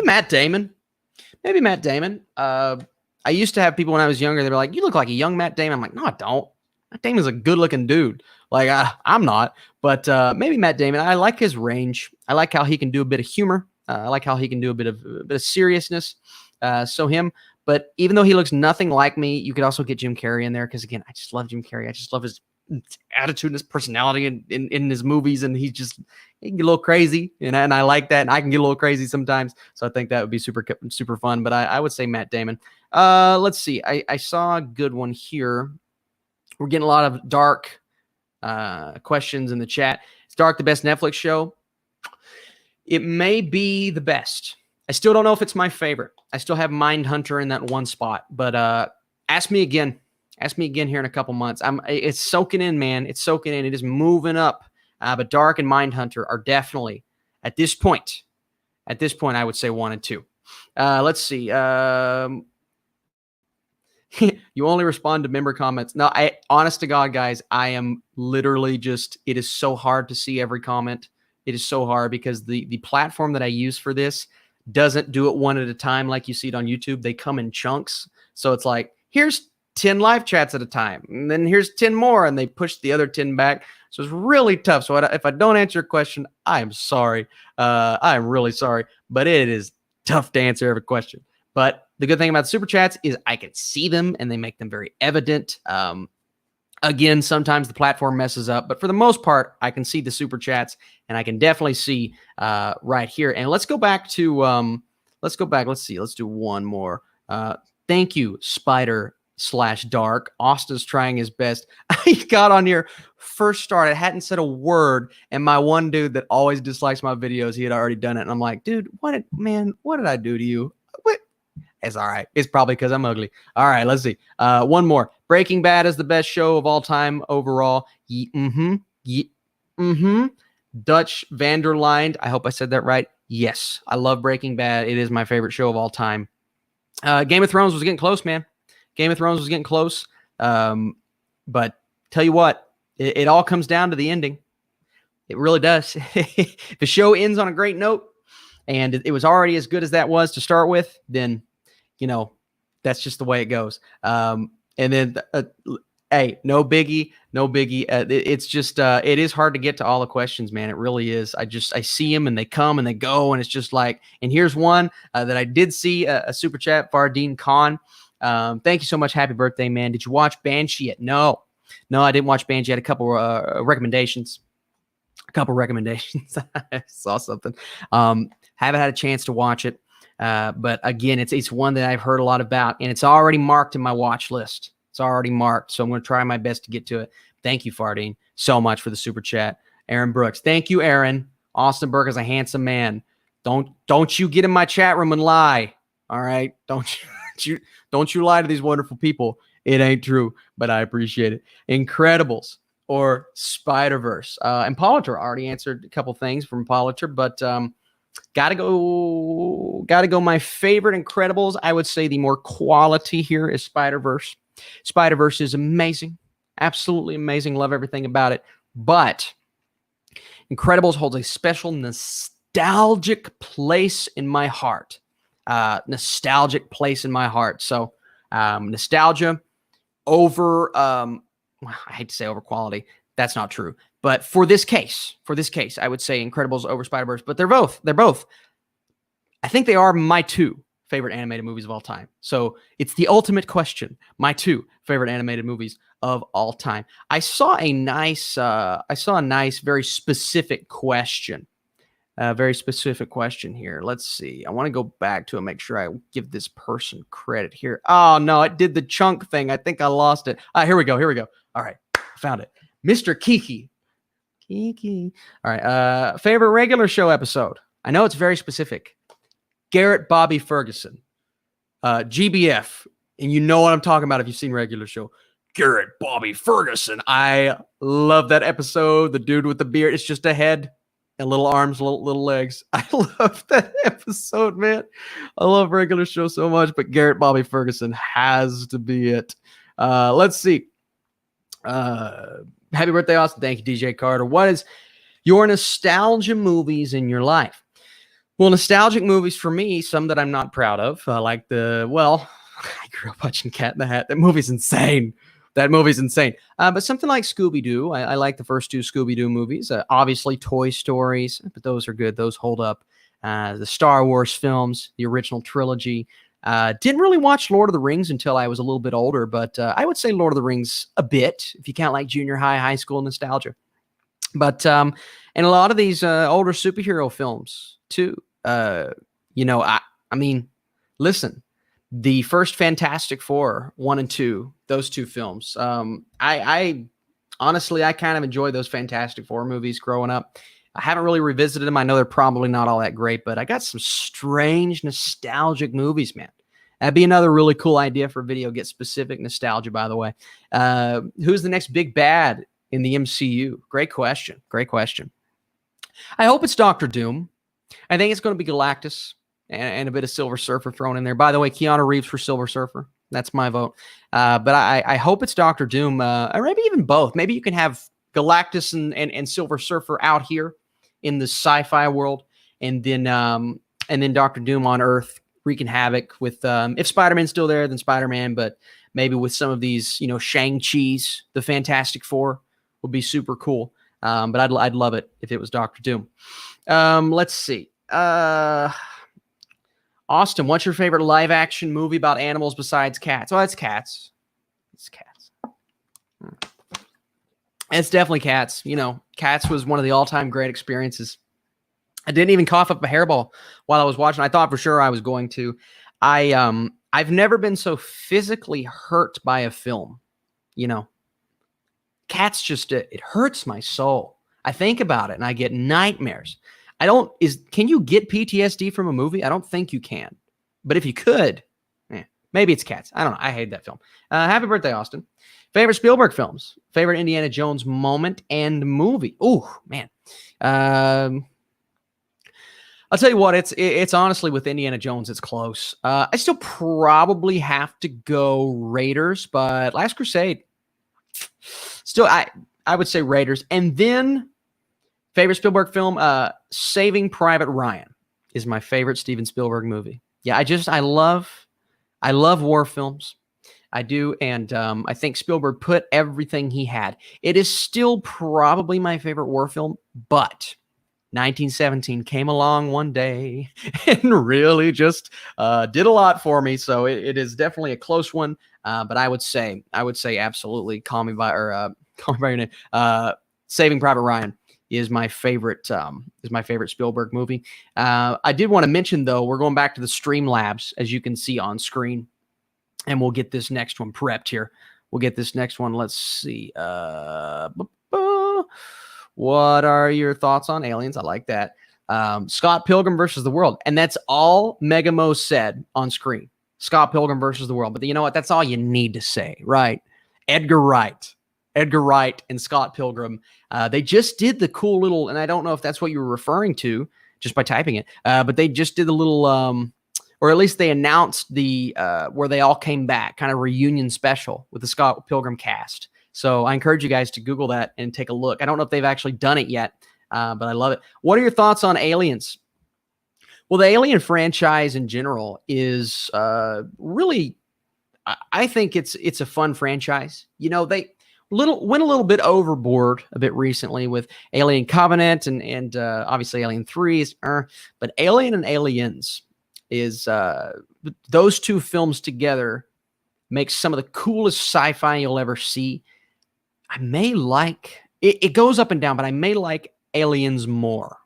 Matt Damon. Maybe Matt Damon. I used to have people when I was younger, they were like, "You look like a young Matt Damon." I'm like, "No, I don't. Matt Damon's a good-looking dude." Like, I'm not. But maybe Matt Damon. I like his range. I like how he can do a bit of humor. I like how he can do a bit of seriousness. So him. But even though he looks nothing like me, you could also get Jim Carrey in there because, again, I just love Jim Carrey. I just love his attitude and his personality in his movies, and he can get a little crazy, and I like that, and I can get a little crazy sometimes. So I think that would be super fun. But I would say Matt Damon. Let's see. I saw a good one here. We're getting a lot of Dark questions in the chat. Is Dark the best Netflix show? It may be the best. I still don't know if it's my favorite. I still have Mindhunter in that one spot, but ask me again. Ask me again here in a couple months. It's soaking in, man. It's soaking in. It is moving up. But Dark and Mindhunter are definitely, at this point, I would say 1 and 2. Let's see. You only respond to member comments. No, honest to God, guys, I am literally it is so hard to see every comment. It is so hard because the platform that I use for this doesn't do it one at a time like you see it on YouTube. They come in chunks. So it's like, here's 10 live chats at a time, and then here's 10 more, and they push the other 10 back. So it's really tough. So if I don't answer your question, I'm sorry. I'm really sorry, but it is tough to answer every question. But the good thing about super chats is I can see them, and they make them very evident. Again, sometimes the platform messes up, but for the most part, I can see the super chats, and I can definitely see right here. And let's go back to let's go back. Let's see. Let's do one more. Thank you, Spider/Dark. Austin's trying his best. I got on here first start. I hadn't said a word, and my one dude that always dislikes my videos, he had already done it, and I'm like, dude, what did I do to you? What? It's all right. It's probably because I'm ugly. All right, let's see. One more. Breaking Bad is the best show of all time overall. Dutch Vanderline. I hope I said that right. Yes, I love Breaking Bad. It is my favorite show of all time. Game of Thrones was getting close, man. Game of Thrones was getting close. But tell you what, it all comes down to the ending. It really does. If the show ends on a great note, and it was already as good as that was to start with, then that's just the way it goes. And then, hey, no biggie. It's just, it is hard to get to all the questions, man. It really is. I see them and they come and they go, and it's just like, and here's one that I did see a super chat, Vardeen Khan. Thank you so much. Happy birthday, man. Did you watch Banshee yet? No, I didn't watch Banshee. I had a couple recommendations. I saw something. Haven't had a chance to watch it. But again, it's one that I've heard a lot about, and it's already marked in my watch list. It's already marked, so I'm going to try my best to get to it. Thank you, Fardine, so much for the super chat. Aaron Brooks, thank you, Aaron. Austin Burke is a handsome man. Don't you get in my chat room and lie. All right, don't you lie to these wonderful people. It ain't true, but I appreciate it. Incredibles or Spiderverse. And Politer already answered a couple things from Politer, but Gotta go. My favorite Incredibles, I would say the more quality here is Spider-Verse. Spider-Verse is amazing. Absolutely amazing. Love everything about it. But Incredibles holds a special nostalgic place in my heart. So nostalgia over, I hate to say over quality. That's not true. But for this case, I would say Incredibles over Spider-Verse. But they're both. I think they are my two favorite animated movies of all time. So it's the ultimate question. My two favorite animated movies of all time. I saw a nice, very specific question. Very specific question here. Let's see. I want to go back to it, make sure I give this person credit here. Oh no, it did the chunk thing. I think I lost it. Here we go. All right, found it. Mr. Kiki. All right. Favorite regular show episode. I know it's very specific. Garrett Bobby Ferguson. GBF. And you know what I'm talking about if you've seen regular show. Garrett Bobby Ferguson. I love that episode. The dude with the beard. It's just a head and little arms, little legs. I love that episode, man. I love regular show so much, but Garrett Bobby Ferguson has to be it. Let's see. Happy birthday, Austin. Thank you, DJ Carter. What is your nostalgia movies in your life? Well, nostalgic movies for me, some that I'm not proud of, like I grew up watching Cat in the Hat. That movie's insane. But something like Scooby-Doo. I like the first two Scooby-Doo movies. Obviously, Toy Stories, but those are good. Those hold up. The Star Wars films, the original trilogy. Didn't really watch Lord of the Rings until I was a little bit older, but I would say Lord of the Rings a bit, if you count like junior high, high school nostalgia. But and a lot of these older superhero films too. I mean, listen, the first Fantastic Four, 1 and 2, those two films. I honestly kind of enjoy those Fantastic Four movies growing up. I haven't really revisited them. I know they're probably not all that great, but I got some strange nostalgic movies, man. That'd be another really cool idea for a video. Get specific nostalgia, by the way. Who's the next big bad in the MCU? Great question. I hope it's Doctor Doom. I think it's going to be Galactus and a bit of Silver Surfer thrown in there. By the way, Keanu Reeves for Silver Surfer. That's my vote. But I hope it's Doctor Doom, or maybe even both. Maybe you can have Galactus and Silver Surfer out here in the sci-fi world, and then Doctor Doom on Earth wreaking havoc with if Spider-Man's still there, then Spider-Man, but maybe with some of these, Shang-Chi's, the Fantastic Four would be super cool. But I'd love it if it was Doctor Doom. Let's see. Austin, what's your favorite live action movie about animals besides cats? Oh, it's cats. It's cats. It's definitely Cats. You know, Cats was one of the all-time great experiences. I didn't even cough up a hairball while I was watching. I thought for sure I was going to. I've never been so physically hurt by a film. You know, Cats just it hurts my soul. I think about it and I get nightmares. Can you get PTSD from a movie? I don't think you can. But if you could, maybe it's Cats. I don't know. I hate that film. Happy birthday, Austin. Favorite Spielberg films? Favorite Indiana Jones moment and movie? Oh, man. I'll tell you what, it's honestly with Indiana Jones, it's close. I still probably have to go Raiders, but Last Crusade, still, I would say Raiders. And then favorite Spielberg film, Saving Private Ryan is my favorite Steven Spielberg movie. Yeah, I love war films. I do, and I think Spielberg put everything he had. It is still probably my favorite war film, but 1917 came along one day and really just did a lot for me. So it is definitely a close one. But I would say absolutely Call Me by Your Name. Saving Private Ryan is my favorite Spielberg movie. I did want to mention though, we're going back to the Streamlabs, as you can see on screen, and we'll get this next one prepped here. We'll get this next one. Let's see. What are your thoughts on Aliens? I like that. Scott Pilgrim versus the World. And that's all Megamo said on screen. Scott Pilgrim versus the World. But you know what? That's all you need to say, right? Edgar Wright and Scott Pilgrim. They just did the cool little, and I don't know if that's what you were referring to just by typing it, but they just did the little, or at least they announced the where they all came back, kind of reunion special with the Scott Pilgrim cast. So I encourage you guys to Google that and take a look. I don't know if they've actually done it yet, but I love it. What are your thoughts on Aliens? Well, the Alien franchise in general is really, I think it's a fun franchise. You know, they went a little bit overboard a bit recently with Alien Covenant and obviously Alien 3, but Alien and Aliens is those two films together makes some of the coolest sci-fi you'll ever see. I may like it goes up and down, but I may like Aliens more.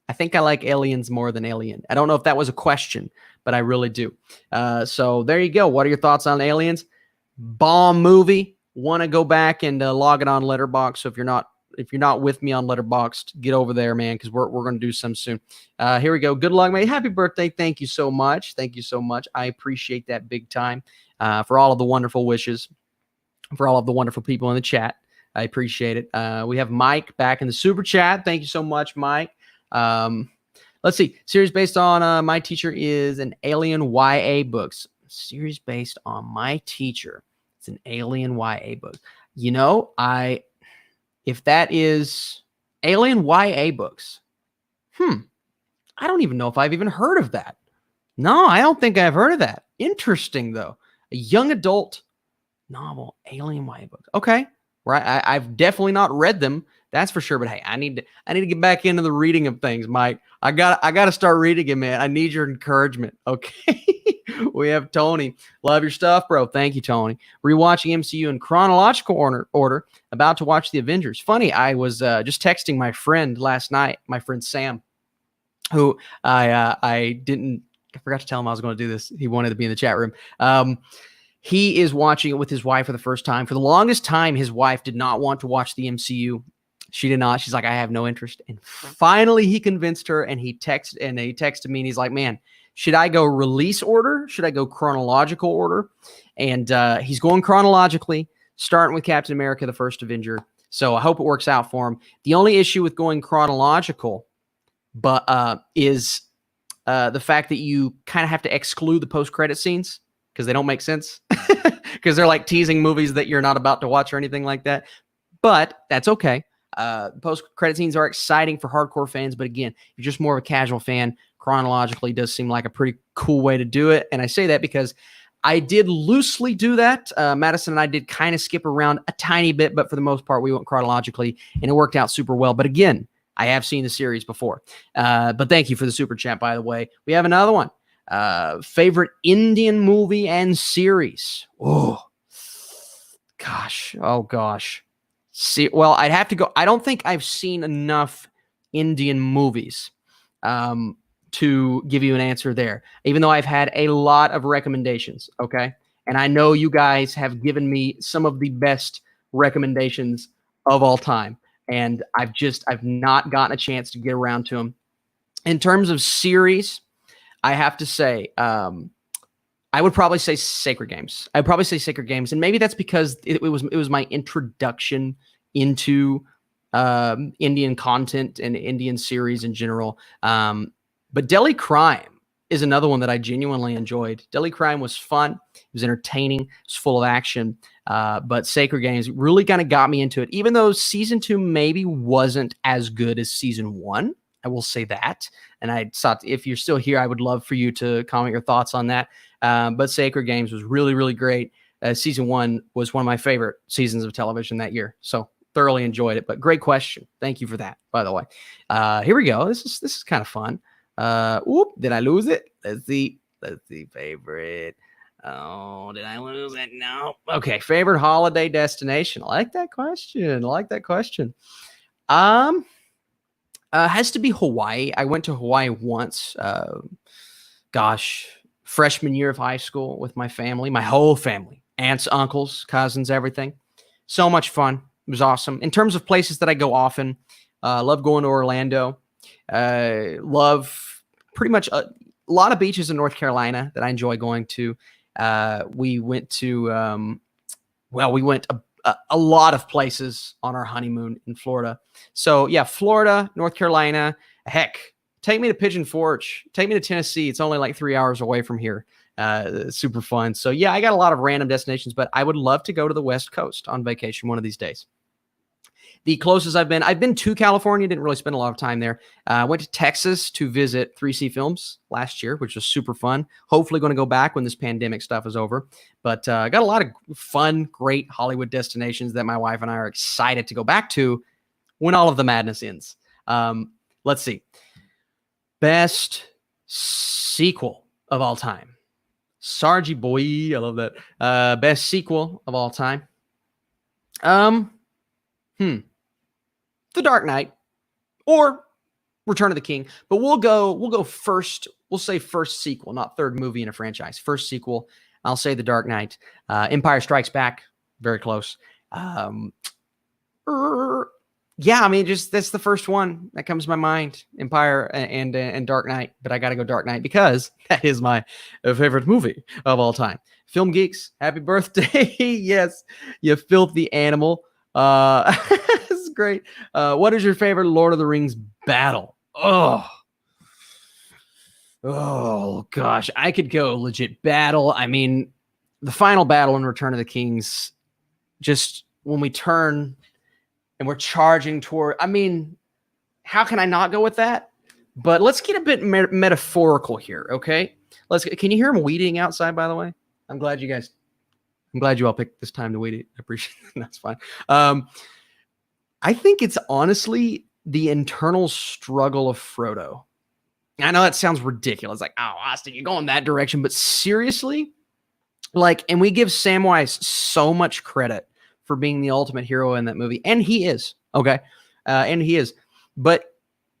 I think I like Aliens more than Alien. I don't know if that was a question, but I really do. So there you go. What are your thoughts on Aliens? Bomb movie. Want to go back and log it on Letterboxd. So if you're not with me on Letterboxd, get over there, man, because we're going to do some soon. Here we go. Good luck, mate. Happy birthday. Thank you so much. Thank you so much. I appreciate that big time. For all of the wonderful wishes, for all of the wonderful people in the chat. I appreciate it. We have Mike back in the super chat. Thank you so much, Mike. Let's see. Series based on My Teacher is an Alien YA books. Series based on My Teacher. It's an Alien YA book. You know, if that is Alien YA books, I don't even know if I've even heard of that. No, I don't think I've heard of that. Interesting, though. A young adult novel, Alien YA books. Okay, right. I've definitely not read them. That's for sure. But hey, I need to get back into the reading of things, Mike. I got to start reading it, man. I need your encouragement. Okay. We have Tony. Love your stuff, bro. Thank you, Tony. Rewatching MCU in chronological order. About to watch the Avengers. Funny, I was just texting my friend last night, my friend Sam, who I forgot to tell him I was going to do this. He wanted to be in the chat room. He is watching it with his wife for the first time. For the longest time, his wife did not want to watch the MCU. She did not. She's like, I have no interest. And finally, he convinced her, and he texted me, and he's like, man, should I go release order? Should I go chronological order? And he's going chronologically, starting with Captain America, the First Avenger. So I hope it works out for him. The only issue with going chronological is the fact that you kind of have to exclude the post-credit scenes because they don't make sense because they're like teasing movies that you're not about to watch or anything like that. But that's okay. Post-credit scenes are exciting for hardcore fans. But again, if you're just more of a casual fan, chronologically does seem like a pretty cool way to do it. And I say that because I did loosely do that. Madison and I did kind of skip around a tiny bit, but for the most part, we went chronologically, and it worked out super well. But again, I have seen the series before. But thank you for the super chat, by the way. We have another one. Favorite Indian movie and series. Oh, gosh. See, well, I'd have to go. I don't think I've seen enough Indian movies to give you an answer there, even though I've had a lot of recommendations. Okay. And I know you guys have given me some of the best recommendations of all time. And I've not gotten a chance to get around to them. In terms of series, I have to say, I would probably say Sacred Games. I'd probably say Sacred Games, and maybe that's because it was my introduction into Indian content and Indian series in general. But Delhi Crime is another one that I genuinely enjoyed. Delhi Crime was fun. It was entertaining. It was full of action. But Sacred Games really kind of got me into it, even though season 2 maybe wasn't as good as season 1. I will say that. And I thought if you're still here, I would love for you to comment your thoughts on that. But Sacred Games was really, really great. Season 1 was one of my favorite seasons of television that year. So thoroughly enjoyed it. But great question. Thank you for that, by the way. Here we go. This is kind of fun. Did I lose it? Let's see. Favorite. Oh, did I lose it? No. Okay. Favorite holiday destination. I like that question. Has to be Hawaii. I went to Hawaii once. Freshman year of high school with my family, my whole family, aunts, uncles, cousins, everything. So much fun. It was awesome. In terms of places that I go often, love going to Orlando. Love pretty much a lot of beaches in North Carolina that I enjoy going to. We went to, we went a lot of places on our honeymoon in Florida. So yeah, Florida, North Carolina, heck, take me to Pigeon Forge, take me to Tennessee. It's only like 3 hours away from here. Super fun. So yeah, I got a lot of random destinations, but I would love to go to the West Coast on vacation one of these days. The closest I've been to California, didn't really spend a lot of time there. Went to Texas to visit 3C Films last year, which was super fun. Hopefully going to go back when this pandemic stuff is over. But got a lot of fun, great Hollywood destinations that my wife and I are excited to go back to when all of the madness ends. Let's see. Best sequel of all time. Sargy boy, I love that. Best sequel of all time. The Dark Knight or Return of the King, but we'll go first. We'll say first sequel, not third movie in a franchise. First sequel. I'll say The Dark Knight. Empire Strikes Back, very close. Yeah, I mean, just that's the first one that comes to my mind. Empire and Dark Knight, but I got to go Dark Knight because that is my favorite movie of all time. Film geeks, happy birthday! Yes, you filthy animal. This is great. What is your favorite Lord of the Rings battle? Oh gosh, I could go legit battle. I mean, the final battle in Return of the Kings, just when we turn and we're charging toward, I mean, how can I not go with that? But let's get a bit metaphorical here, okay? Can you hear him weeding outside, by the way? I'm glad you all picked this time to weed it. I appreciate it. That's fine. I think it's honestly the internal struggle of Frodo. I know that sounds ridiculous. Like, oh, Austin, you're going that direction. But seriously, and we give Samwise so much credit for being the ultimate hero in that movie. And he is, okay? And he is. But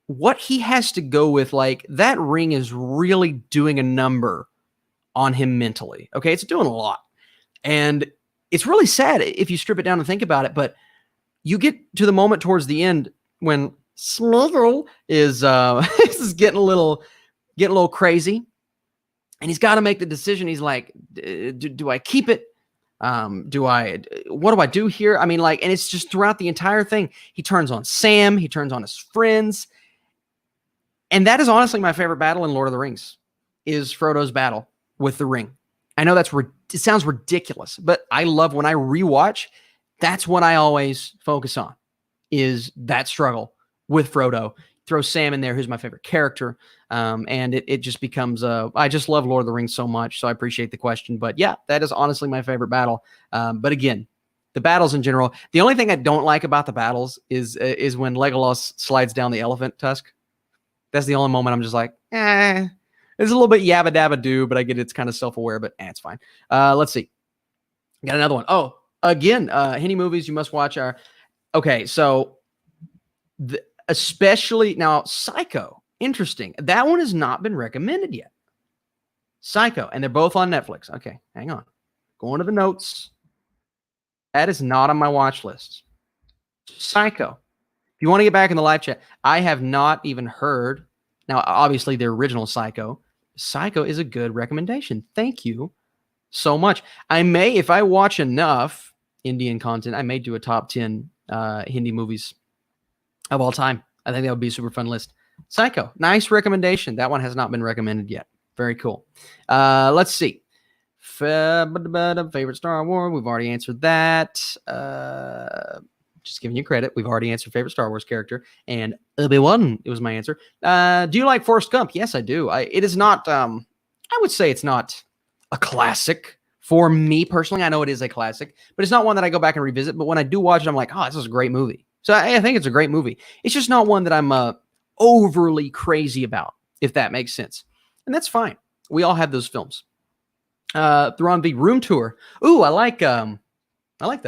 what he has to go with, that ring is really doing a number on him mentally, okay? It's doing a lot. And it's really sad if you strip it down and think about it, but you get to the moment towards the end when Smeagol is is getting a little crazy, and he's got to make the decision. He's like, do I keep it? What do I do here? I mean, and it's just throughout the entire thing. He turns on Sam, he turns on his friends. And that is honestly my favorite battle in Lord of the Rings, is Frodo's battle with the ring. I know it sounds ridiculous, but I love when I rewatch, that's what I always focus on, is that struggle with Frodo. Throw Sam in there, who's my favorite character. And it just becomes, I just love Lord of the Rings so much. So I appreciate the question, but yeah, that is honestly my favorite battle. But again, the battles in general, the only thing I don't like about the battles is when Legolas slides down the elephant tusk. That's the only moment I'm just like, it's a little bit yabba dabba do, but I get it's kind of self-aware, but it's fine. Let's see. Got another one. Oh, again, any movies you must watch are, Okay, so especially now, Psycho. Interesting. That one has not been recommended yet. Psycho, and they're both on Netflix. Okay, hang on. Going to the notes. That is not on my watch list. Psycho. If you want to get back in the live chat, I have not even heard. Now, obviously, the original Psycho. Psycho is a good recommendation. Thank you so much. I may, if I watch enough Indian content, I may do a top 10 Hindi movies of all time. I think that would be a super fun list. Psycho, nice recommendation. That one has not been recommended yet. Very cool. Let's see. Favorite Star Wars. We've already answered that. Just giving you credit. We've already answered favorite Star Wars character. And Obi-Wan, it was my answer. Do you like Forrest Gump? Yes, I do. It is not, I would say it's not a classic for me personally. I know it is a classic, but it's not one that I go back and revisit. But when I do watch it, I'm like, oh, this is a great movie. So I think it's a great movie. It's just not one that I'm overly crazy about, if that makes sense. And that's fine. We all have those films. Thrawn V Room Tour. Ooh, I like that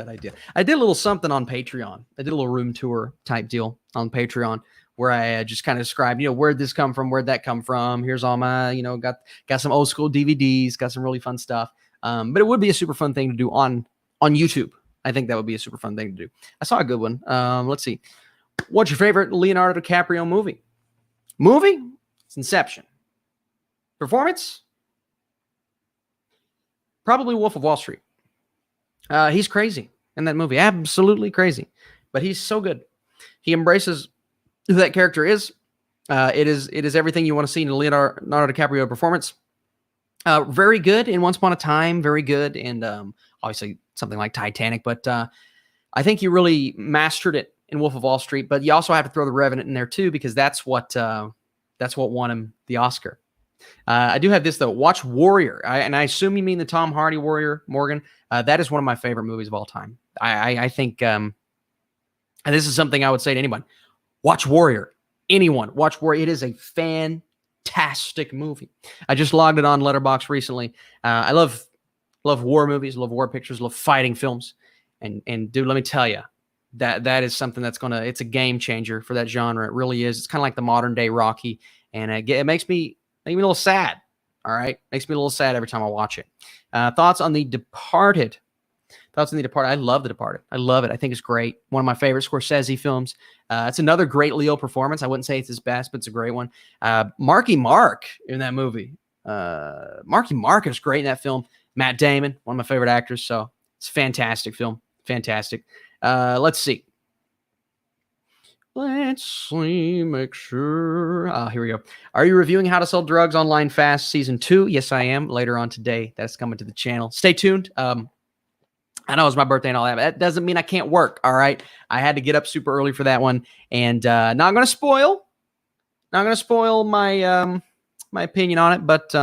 idea. I did a little something on Patreon. I did a little room tour type deal on Patreon where I just kind of described, where'd this come from? Where'd that come from? Here's all my, got some old school DVDs, got some really fun stuff. But it would be a super fun thing to do on YouTube. I think that would be a super fun thing to do. I saw a good one. Let's see. What's your favorite Leonardo DiCaprio movie? Movie? It's Inception. Performance? Probably Wolf of Wall Street. He's crazy in that movie. Absolutely crazy. But he's so good. He embraces who that character is. It is everything you want to see in a Leonardo DiCaprio performance. Very good in Once Upon a Time. Very good. And obviously something like Titanic. But I think he really mastered it in Wolf of Wall Street. But you also have to throw The Revenant in there too, because that's what won him the Oscar. I do have this, though. Watch Warrior. And I assume you mean the Tom Hardy Warrior, Morgan. That is one of my favorite movies of all time. I think, and this is something I would say to anyone. Watch Warrior. Anyone. Watch Warrior. It is a fantastic movie. I just logged it on Letterboxd recently. I love war movies, love war pictures, love fighting films. And dude, let me tell you, that is something that's it's a game changer for that genre. It really is. It's kind of like the modern day Rocky. And it makes me a little sad. All right. Makes me a little sad every time I watch it. Thoughts on The Departed. I love The Departed. I love it. I think it's great. One of my favorite Scorsese films. It's another great Leo performance. I wouldn't say it's his best, but it's a great one. Marky Mark in that movie. Marky Mark is great in that film. Matt Damon, one of my favorite actors. So it's a fantastic film. Fantastic. Let's see. Make sure. Here we go. Are you reviewing How to Sell Drugs Online Fast Season 2? Yes, I am. Later on today. That's coming to the channel. Stay tuned. I know it's my birthday and all that, but that doesn't mean I can't work, all right? I had to get up super early for that one. And not going to spoil my my opinion on it, but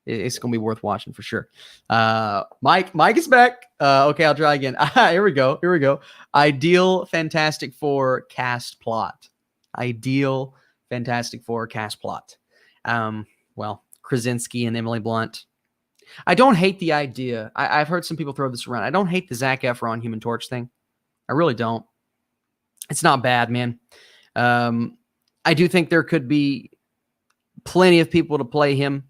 it's going to be worth watching for sure. Mike is back. Okay, I'll try again. Here we go. Ideal Fantastic Four cast plot. Ideal Fantastic Four cast plot. Well, Krasinski and Emily Blunt. I don't hate the idea. I've heard some people throw this around. I don't hate the Zac Efron Human Torch thing. I really don't. It's not bad, man. I do think there could be plenty of people to play him.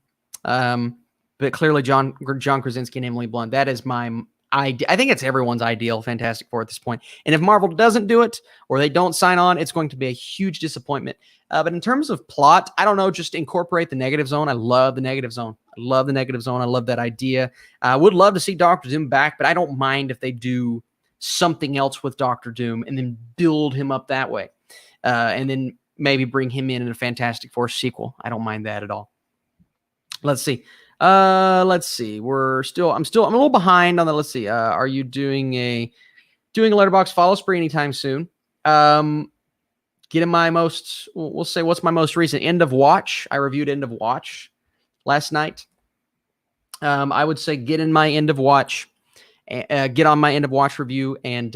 But clearly John Krasinski and Emily Blunt, that is my idea. I think it's everyone's ideal Fantastic Four at this point. And if Marvel doesn't do it or they don't sign on, it's going to be a huge disappointment. But in terms of plot, I don't know, just incorporate the Negative Zone. I love the Negative Zone. I love that idea. I would love to see Doctor Doom back, but I don't mind if they do something else with Doctor Doom and then build him up that way. And then maybe bring him in a Fantastic Four sequel. I don't mind that at all. Let's see. I'm a little behind on the, let's see. Are you doing a Letterboxd follow spree anytime soon? Getting my we'll say, what's my most recent End of Watch? I reviewed End of Watch last night. I would say get in my End of Watch, get on my End of Watch review and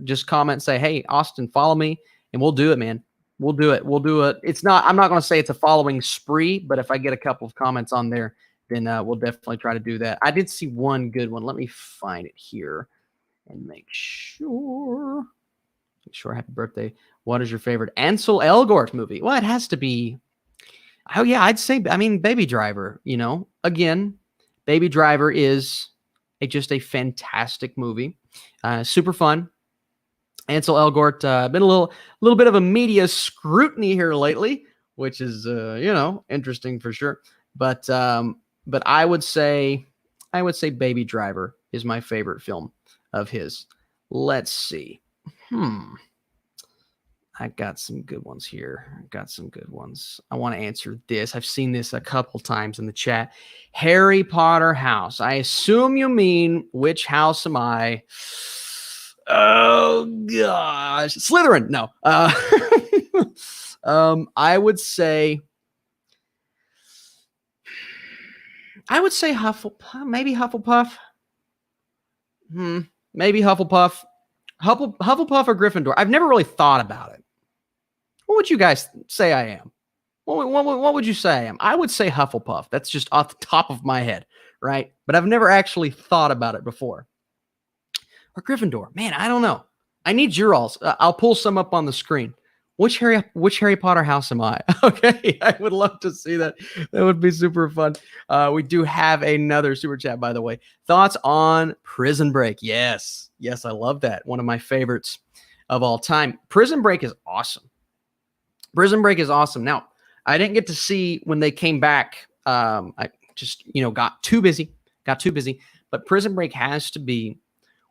just comment, say, hey, Austin, follow me and we'll do it, man. We'll do it. I'm not going to say it's a following spree, but if I get a couple of comments on there, then we'll definitely try to do that. I did see one good one. Let me find it here and make sure. Sure, happy birthday. What is your favorite Ansel Elgort movie? Well, it has to be. Oh yeah, I'd say. I mean, Baby Driver. Again, Baby Driver is just a fantastic movie. Super fun. Ansel Elgort been a little bit of a media scrutiny here lately, which is interesting for sure. But I would say Baby Driver is my favorite film of his. Let's see. I got some good ones here. I want to answer this. I've seen this a couple times in the chat. Harry Potter house. I assume you mean which house am I? Oh gosh, Slytherin. No. I would say Hufflepuff. Maybe Hufflepuff. Maybe Hufflepuff. Hufflepuff or Gryffindor. I've never really thought about it. What would you guys say I am? What would you say I am? I would say Hufflepuff. That's just off the top of my head, right? But I've never actually thought about it before. Or Gryffindor. Man, I don't know. I need your alls. I'll pull some up on the screen. Which Harry Potter house am I? Okay, I would love to see that. That would be super fun. We do have another super chat, by the way. Thoughts on Prison Break? Yes, I love that. One of my favorites of all time. Prison Break is awesome. Now, I didn't get to see when they came back. I just got too busy. But Prison Break has to be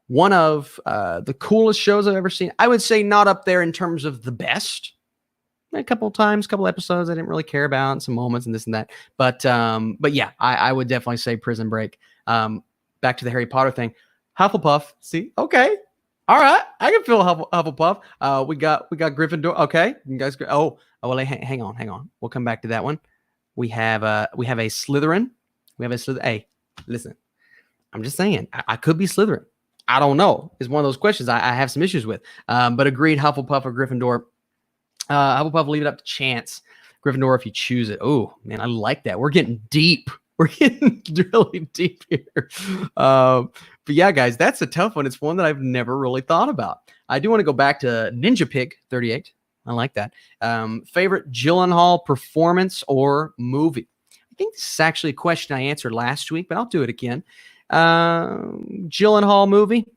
one of the coolest shows I've ever seen. I would say not up there in terms of the best. A couple episodes I didn't really care about, some moments and this and that. But yeah, I would definitely say Prison Break. Back to the Harry Potter thing. Hufflepuff. See, okay, all right, I can feel Hufflepuff. We got Gryffindor. Okay, you guys. Oh, well, hang on. We'll come back to that one. We have a Slytherin. Hey, listen, I'm just saying I could be Slytherin. I don't know. It's one of those questions I have some issues with. But agreed, Hufflepuff or Gryffindor. Hufflepuff, leave it up to chance. Gryffindor, if you choose it. Oh, man, I like that. We're getting deep. We're getting really deep here. But yeah, guys, that's a tough one. It's one that I've never really thought about. I do want to go back to Ninja Pig 38. I like that. Favorite Gyllenhaal performance or movie? I think this is actually a question I answered last week, but I'll do it again. Gyllenhaal movie.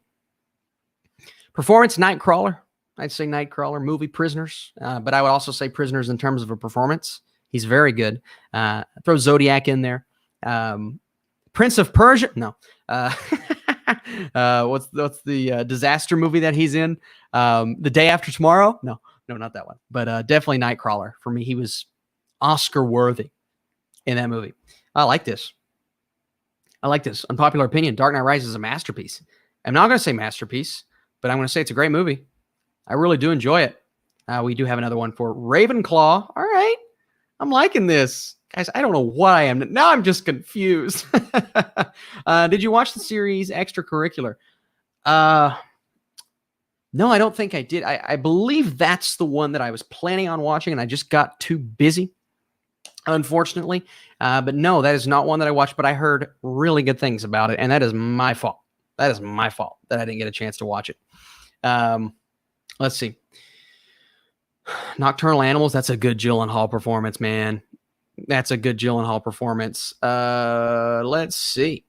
Performance, Nightcrawler. I'd say Nightcrawler. Movie, Prisoners. But I would also say Prisoners in terms of a performance. He's very good. Throw Zodiac in there. Prince of Persia. No. What's the disaster movie that he's in? The Day After Tomorrow? No, not that one. But definitely Nightcrawler. For me, he was Oscar worthy in that movie. I like this. Unpopular opinion. Dark Knight Rises is a masterpiece. I'm not going to say masterpiece, but I'm going to say it's a great movie. I really do enjoy it. We do have another one for Ravenclaw. All right. I'm liking this. Guys, I don't know what I am. Now I'm just confused. Did you watch the series Extracurricular? No, I don't think I did. I believe that's the one that I was planning on watching, and I just got too busy, unfortunately. But no, that is not one that I watched, but I heard really good things about it, and that is my fault. That I didn't get a chance to watch it. Let's see. Nocturnal Animals, that's a good Gyllenhaal performance, man. That's a good Gyllenhaal performance. Let's see.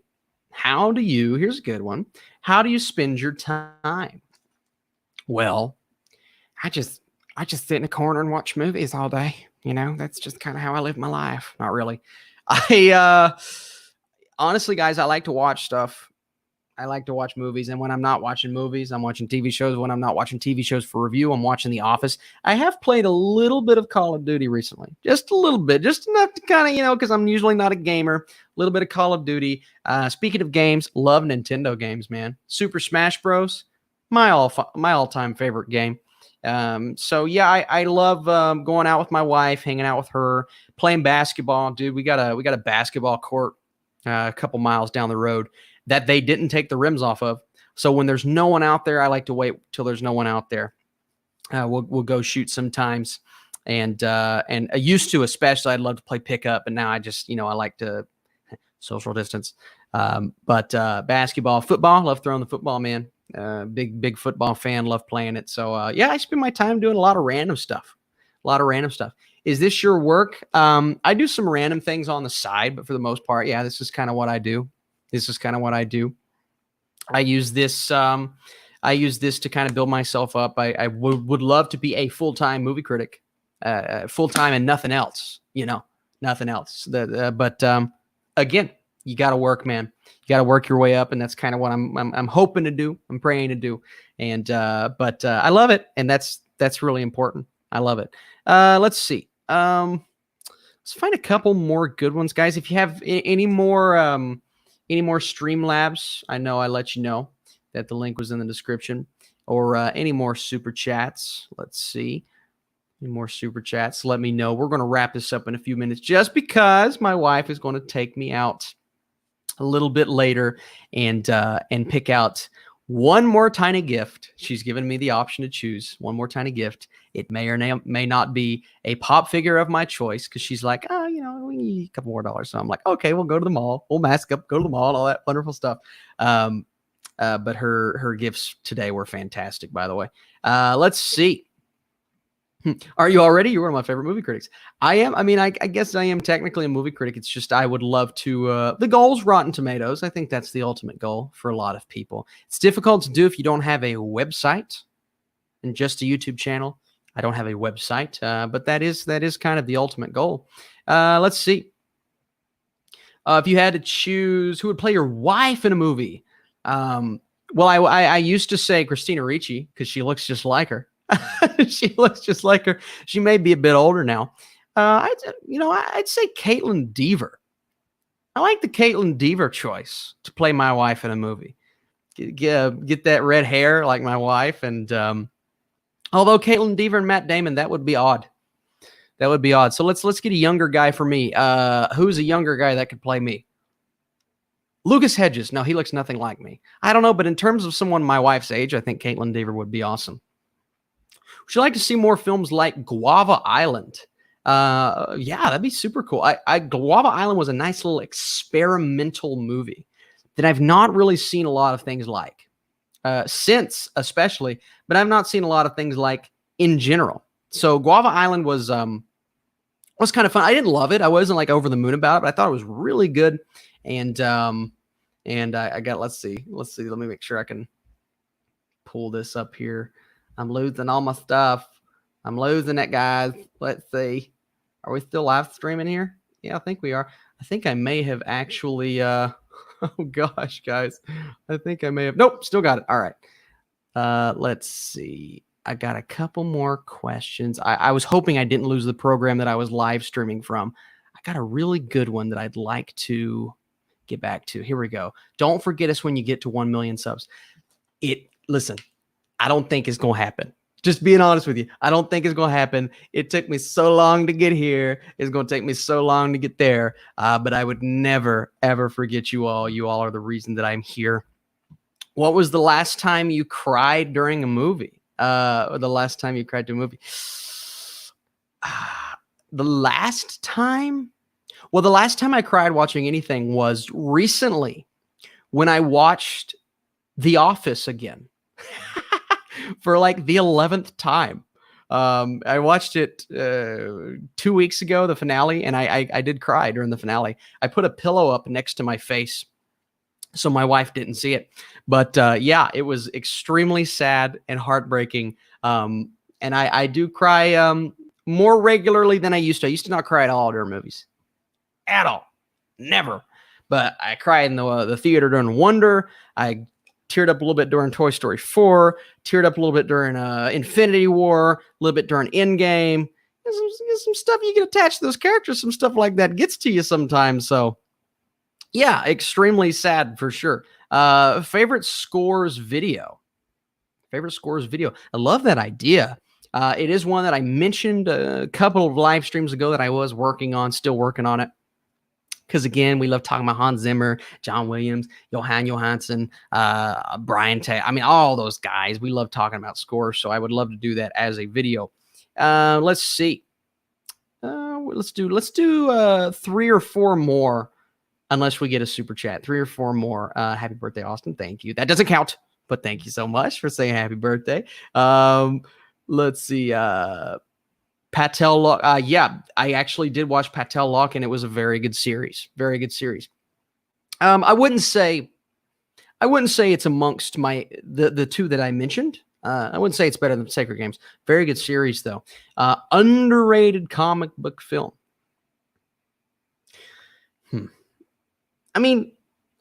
Here's a good one. How do you spend your time? Well, I just sit in a corner and watch movies all day. That's just kind of how I live my life. Not really. Honestly, guys, I like to watch stuff. I like to watch movies, and when I'm not watching movies, I'm watching TV shows. When I'm not watching TV shows for review, I'm watching The Office. I have played a little bit of Call of Duty recently, just a little bit, just enough to kind of, because I'm usually not a gamer. A little bit of Call of Duty. Speaking of games, love Nintendo games, man. Super Smash Bros. My all-time favorite game. So yeah, I love going out with my wife, hanging out with her, playing basketball. Dude, we got a basketball court a couple miles down the road that they didn't take the rims off of. So when there's no one out there, I like to wait till there's no one out there. We'll go shoot sometimes. And I used to, especially, I'd love to play pickup, but now I just, I like to social distance. But basketball, football, love throwing the football, man. Big football fan. Love playing it. So yeah, I spend my time doing a lot of random stuff. Is this your work? I do some random things on the side, but for the most part, yeah, this is kind of what I do. I use this to kind of build myself up. I would love to be a full-time movie critic, full-time and nothing else, nothing else. But again, you got to work, man. You got to work your way up, and that's kind of what I'm hoping to do. I'm praying to do, and but I love it, and that's really important. I love it. Let's see. Let's find a couple more good ones, guys. If you have any more Streamlabs, I know I let you know that the link was in the description, or any more super chats. Let's see. Any more super chats? Let me know. We're going to wrap this up in a few minutes, just because my wife is going to take me out a little bit later and pick out one more tiny gift. She's given me the option to choose one more tiny gift. It may or may not be a pop figure of my choice, because she's like, we need a couple more dollars. So I'm like, okay, we'll go to the mall. We'll mask up, go to the mall, and all that wonderful stuff. But her gifts today were fantastic, by the way. Let's see. Are you already? You're one of my favorite movie critics. I am. I mean, I guess I am technically a movie critic. It's just I would love to. The goal's Rotten Tomatoes. I think that's the ultimate goal for a lot of people. It's difficult to do if you don't have a website and just a YouTube channel. I don't have a website, but that is kind of the ultimate goal. Let's see. If you had to choose who would play your wife in a movie, well, I used to say Christina Ricci, because she looks just like her. She looks just like her. She may be a bit older now. I'd say Caitlin Dever. I like the Caitlin Dever choice to play my wife in a movie. Get that red hair like my wife, and although Caitlin Dever and Matt Damon, that would be odd. So let's get a younger guy for me. Who's a younger guy that could play me? Lucas Hedges. No, he looks nothing like me. I don't know, but in terms of someone my wife's age, I think Caitlin Dever would be awesome. Would you like to see more films like Guava Island? Yeah, that'd be super cool. Guava Island was a nice little experimental movie that I've not really seen a lot of things like since, especially, but I've not seen a lot of things like in general. So Guava Island was kind of fun. I didn't love it. I wasn't like over the moon about it, but I thought it was really good. And I got, let's see. Let me make sure I can pull this up here. I'm losing all my stuff. I'm losing it, guys. Let's see. Are we still live streaming here? Yeah, I think we are. I think I may have actually, oh gosh, guys. I think I may have, nope, still got it. All right. Let's see. I got a couple more questions. I was hoping I didn't lose the program that I was live streaming from. I got a really good one that I'd like to get back to. Here we go. Don't forget us when you get to 1 million subs. Listen, I don't think it's going to happen. Just being honest with you. I don't think it's going to happen. It took me so long to get here. It's going to take me so long to get there. But I would never, ever forget you all. You all are the reason that I'm here. What was the last time you cried during a movie? The last time you cried to a movie? The last time? Well, the last time I cried watching anything was recently when I watched The Office again. For like the 11th time. I watched it 2 weeks ago, the finale, and I did cry during the finale. I put a pillow up next to my face so my wife didn't see it. But yeah, it was extremely sad and heartbreaking. And I do cry more regularly than I used to. I used to not cry at all during movies. At all. Never. But I cried in the theater during Wonder. I teared up a little bit during Toy Story 4, teared up a little bit during Infinity War, a little bit during Endgame. Some stuff you get attached to those characters, some stuff like that gets to you sometimes. So, yeah, extremely sad for sure. Favorite scores video. I love that idea. It is one that I mentioned a couple of live streams ago that I was working on, still working on it. Because, again, we love talking about Hans Zimmer, John Williams, Johan Johansson, Brian Tay. I mean, all those guys. We love talking about scores, so I would love to do that as a video. Let's see. Let's do 3 or 4 more, unless we get a super chat. 3 or 4 more. Happy birthday, Austin. Thank you. That doesn't count. but thank you so much for saying happy birthday. Let's see. Patel Lock. Yeah, I actually did watch Patel Lock, and it was a very good series. Very good series. I wouldn't say it's amongst the two that I mentioned. I wouldn't say it's better than Sacred Games. Very good series, though. Underrated comic book film. I mean,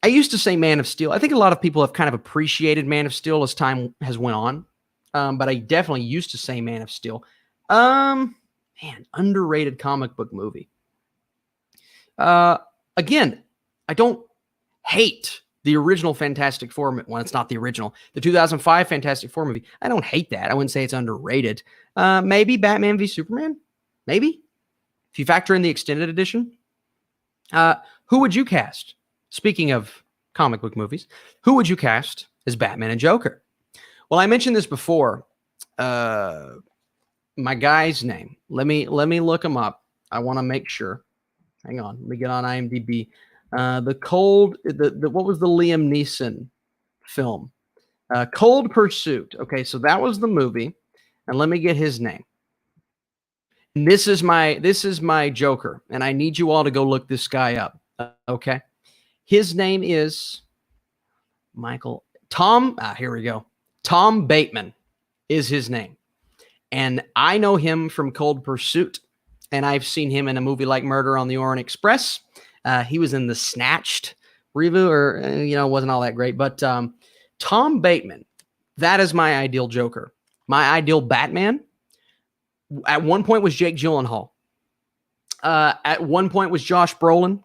I used to say Man of Steel. I think a lot of people have kind of appreciated Man of Steel as time has went on. But I definitely used to say Man of Steel. Man, underrated comic book movie. Again, I don't hate the original Fantastic Four. Well, it's not the original. The 2005 Fantastic Four movie. I don't hate that. I wouldn't say it's underrated. Maybe Batman v Superman. Maybe. If you factor in the extended edition. Who would you cast? Speaking of comic book movies, who would you cast as Batman and Joker? Well, I mentioned this before. My guy's name. Let me look him up. I want to make sure. Hang on. Let me get on IMDb. What was the Liam Neeson film? Cold Pursuit. Okay, so that was the movie. And let me get his name. And this is my Joker, and I need you all to go look this guy up. Okay, his name is Tom. Here we go. Tom Bateman is his name, and I know him from Cold Pursuit, and I've seen him in a movie like Murder on the Orient Express. He was in the Snatched reboot, or wasn't all that great. But Tom Bateman, that is my ideal Joker. My ideal Batman. At one point was Jake Gyllenhaal. At one point was Josh Brolin.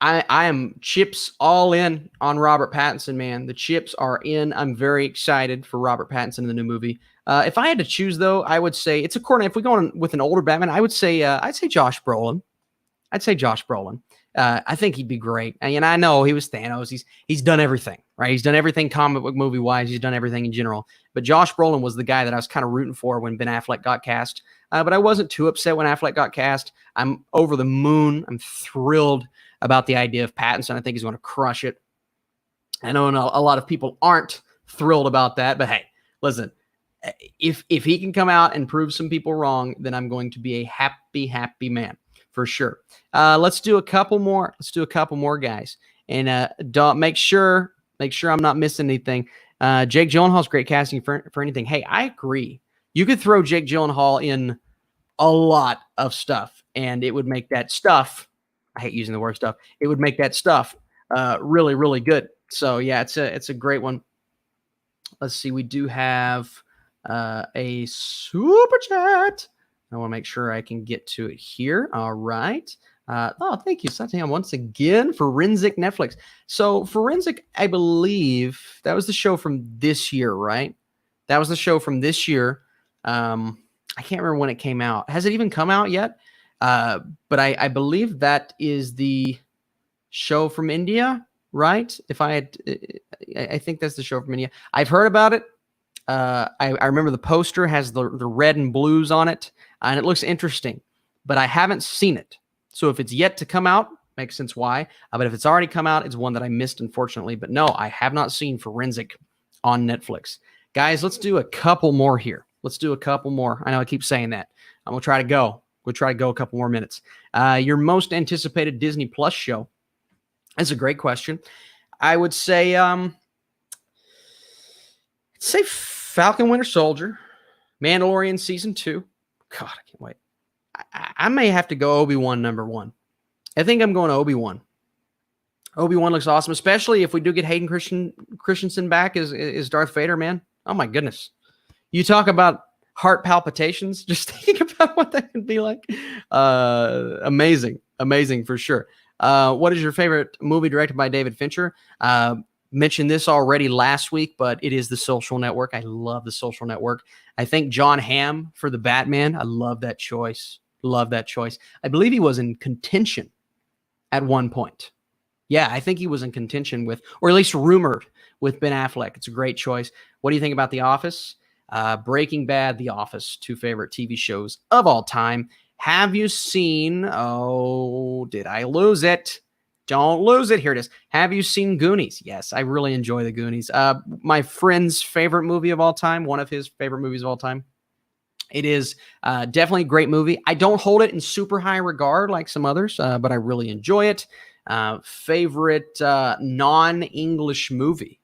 I am chips all in on Robert Pattinson, man. The chips are in. I'm very excited for Robert Pattinson in the new movie. If I had to choose, though, I would say it's a corner. If we go on with an older Batman, I would say I'd say Josh Brolin. I think he'd be great. And I know he was Thanos. He's done everything, right? He's done everything comic book movie wise. He's done everything in general. But Josh Brolin was the guy that I was kind of rooting for when Ben Affleck got cast. But I wasn't too upset when Affleck got cast. I'm over the moon. I'm thrilled about the idea of Pattinson. I think he's going to crush it. I know a lot of people aren't thrilled about that, but hey, listen, if he can come out and prove some people wrong, then I'm going to be a happy man for sure. Let's do a couple more. Guys, and make sure I'm not missing anything. Jake Gyllenhaal's great casting for anything. Hey, I agree. You could throw Jake Gyllenhaal in a lot of stuff, and it would make that stuff. I hate using the word stuff. It would make that stuff really, really good. So yeah, it's a great one. Let's see. We do have a super chat. I want to make sure I can get to it here. All right. Thank you, Satya, once again. Forensic Netflix. So Forensic, I believe that was the show from this year, right? That was the show from this year. I can't remember when it came out. Has it even come out yet? But I believe that is the show from India, right? I think that's the show from India. I've heard about it. I remember the poster has the red and blues on it, and it looks interesting, but I haven't seen it. So if it's yet to come out, makes sense why. But if it's already come out, it's one that I missed, unfortunately. But no, I have not seen Forensic on Netflix. Guys, let's do a couple more here. I know I keep saying that. I'm going to try to go. We'll try to go a couple more minutes. Your most anticipated Disney Plus show. That's a great question. I would say, Falcon Winter Soldier, Mandalorian Season 2. God, I can't wait. I may have to go Obi-Wan number 1. I think I'm going to Obi-Wan. Obi-Wan looks awesome, especially if we do get Hayden Christensen back as Darth Vader, man. Oh, my goodness. You talk about heart palpitations. Just thinking about what that could be like. Amazing for sure. What is your favorite movie directed by David Fincher? Mentioned this already last week, but it is The Social Network. I love The Social Network. I think John Hamm for the Batman. I love that choice. I believe he was in contention at one point. Yeah, I think he was in contention with, or at least rumored with Ben Affleck. It's a great choice. What do you think about The Office? Breaking Bad, The Office, 2 favorite TV shows of all time. Have you seen, did I lose it? Don't lose it. Here it is. Have you seen Goonies? Yes, I really enjoy the Goonies. My friend's favorite movie of all time, one of his favorite movies of all time. It is definitely a great movie. I don't hold it in super high regard like some others, but I really enjoy it. Favorite non-English movie?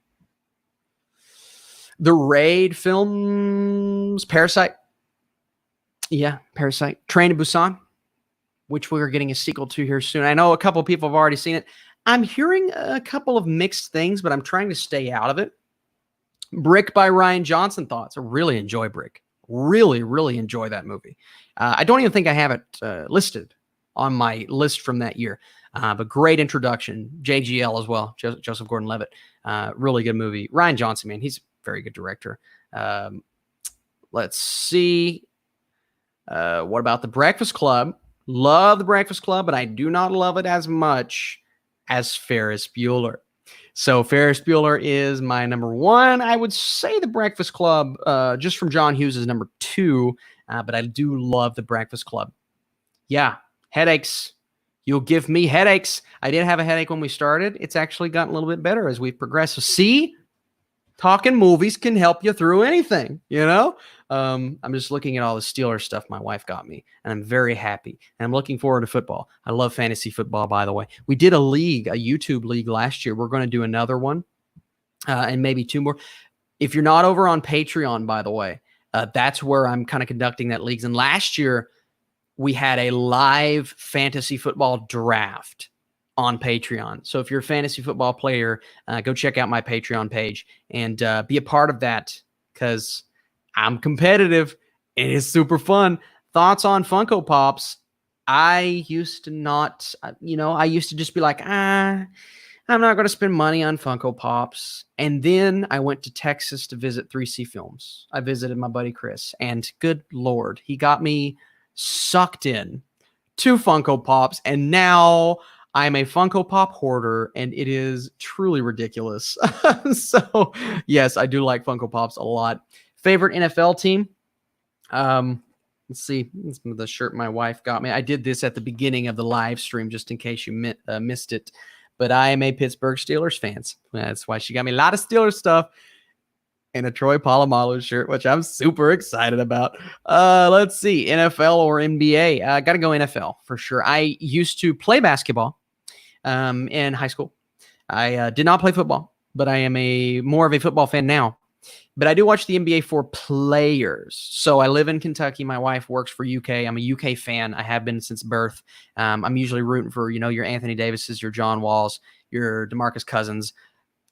The Raid films, Parasite. Yeah, Parasite. Train to Busan, which we're getting a sequel to here soon. I know a couple of people have already seen it. I'm hearing a couple of mixed things, but I'm trying to stay out of it. Brick by Ryan Johnson thoughts. I really enjoy Brick. Really, really enjoy that movie. I don't even think I have it listed on my list from that year. But great introduction. JGL as well, Joseph Gordon-Levitt. Really good movie. Ryan Johnson, man, he's a very good director. Let's see. What about The Breakfast Club? Love The Breakfast Club, but I do not love it as much as Ferris Bueller. So Ferris Bueller is my number one. I would say The Breakfast Club, just from John Hughes, is number two, but I do love The Breakfast Club. Yeah, headaches. You'll give me headaches. I did have a headache when we started. It's actually gotten a little bit better as we've progressed. So see, talking movies can help you through anything, you know? I'm just looking at all the Steelers stuff my wife got me, and I'm very happy. And I'm looking forward to football. I love fantasy football, by the way. We did a league, a YouTube league last year. We're going to do another one and maybe two more. If you're not over on Patreon, by the way, that's where I'm kind of conducting that leagues. And last year, we had a live fantasy football draft on Patreon. So if you're a fantasy football player, go check out my Patreon page and be a part of that because I'm competitive and it's super fun. Thoughts on Funko Pops? I used to not, I used to just be like, I'm not going to spend money on Funko Pops. And then I went to Texas to visit 3C Films. I visited my buddy Chris, and good Lord, he got me sucked in to Funko Pops. And now I'm a Funko Pop hoarder, and it is truly ridiculous. So, yes, I do like Funko Pops a lot. Favorite NFL team? Let's see. This is the shirt my wife got me. I did this at the beginning of the live stream just in case you missed it. But I am a Pittsburgh Steelers fan. That's why she got me a lot of Steelers stuff and a Troy Polamalu shirt, which I'm super excited about. Let's see. NFL or NBA? Got to go NFL for sure. I used to play basketball in high school. I did not play football, but I am more of a football fan now. But I do watch the NBA for players. So I live in Kentucky. My wife works for UK. I'm a UK fan. I have been since birth. I'm usually rooting for, your Anthony Davises, your John Walls, your DeMarcus Cousins,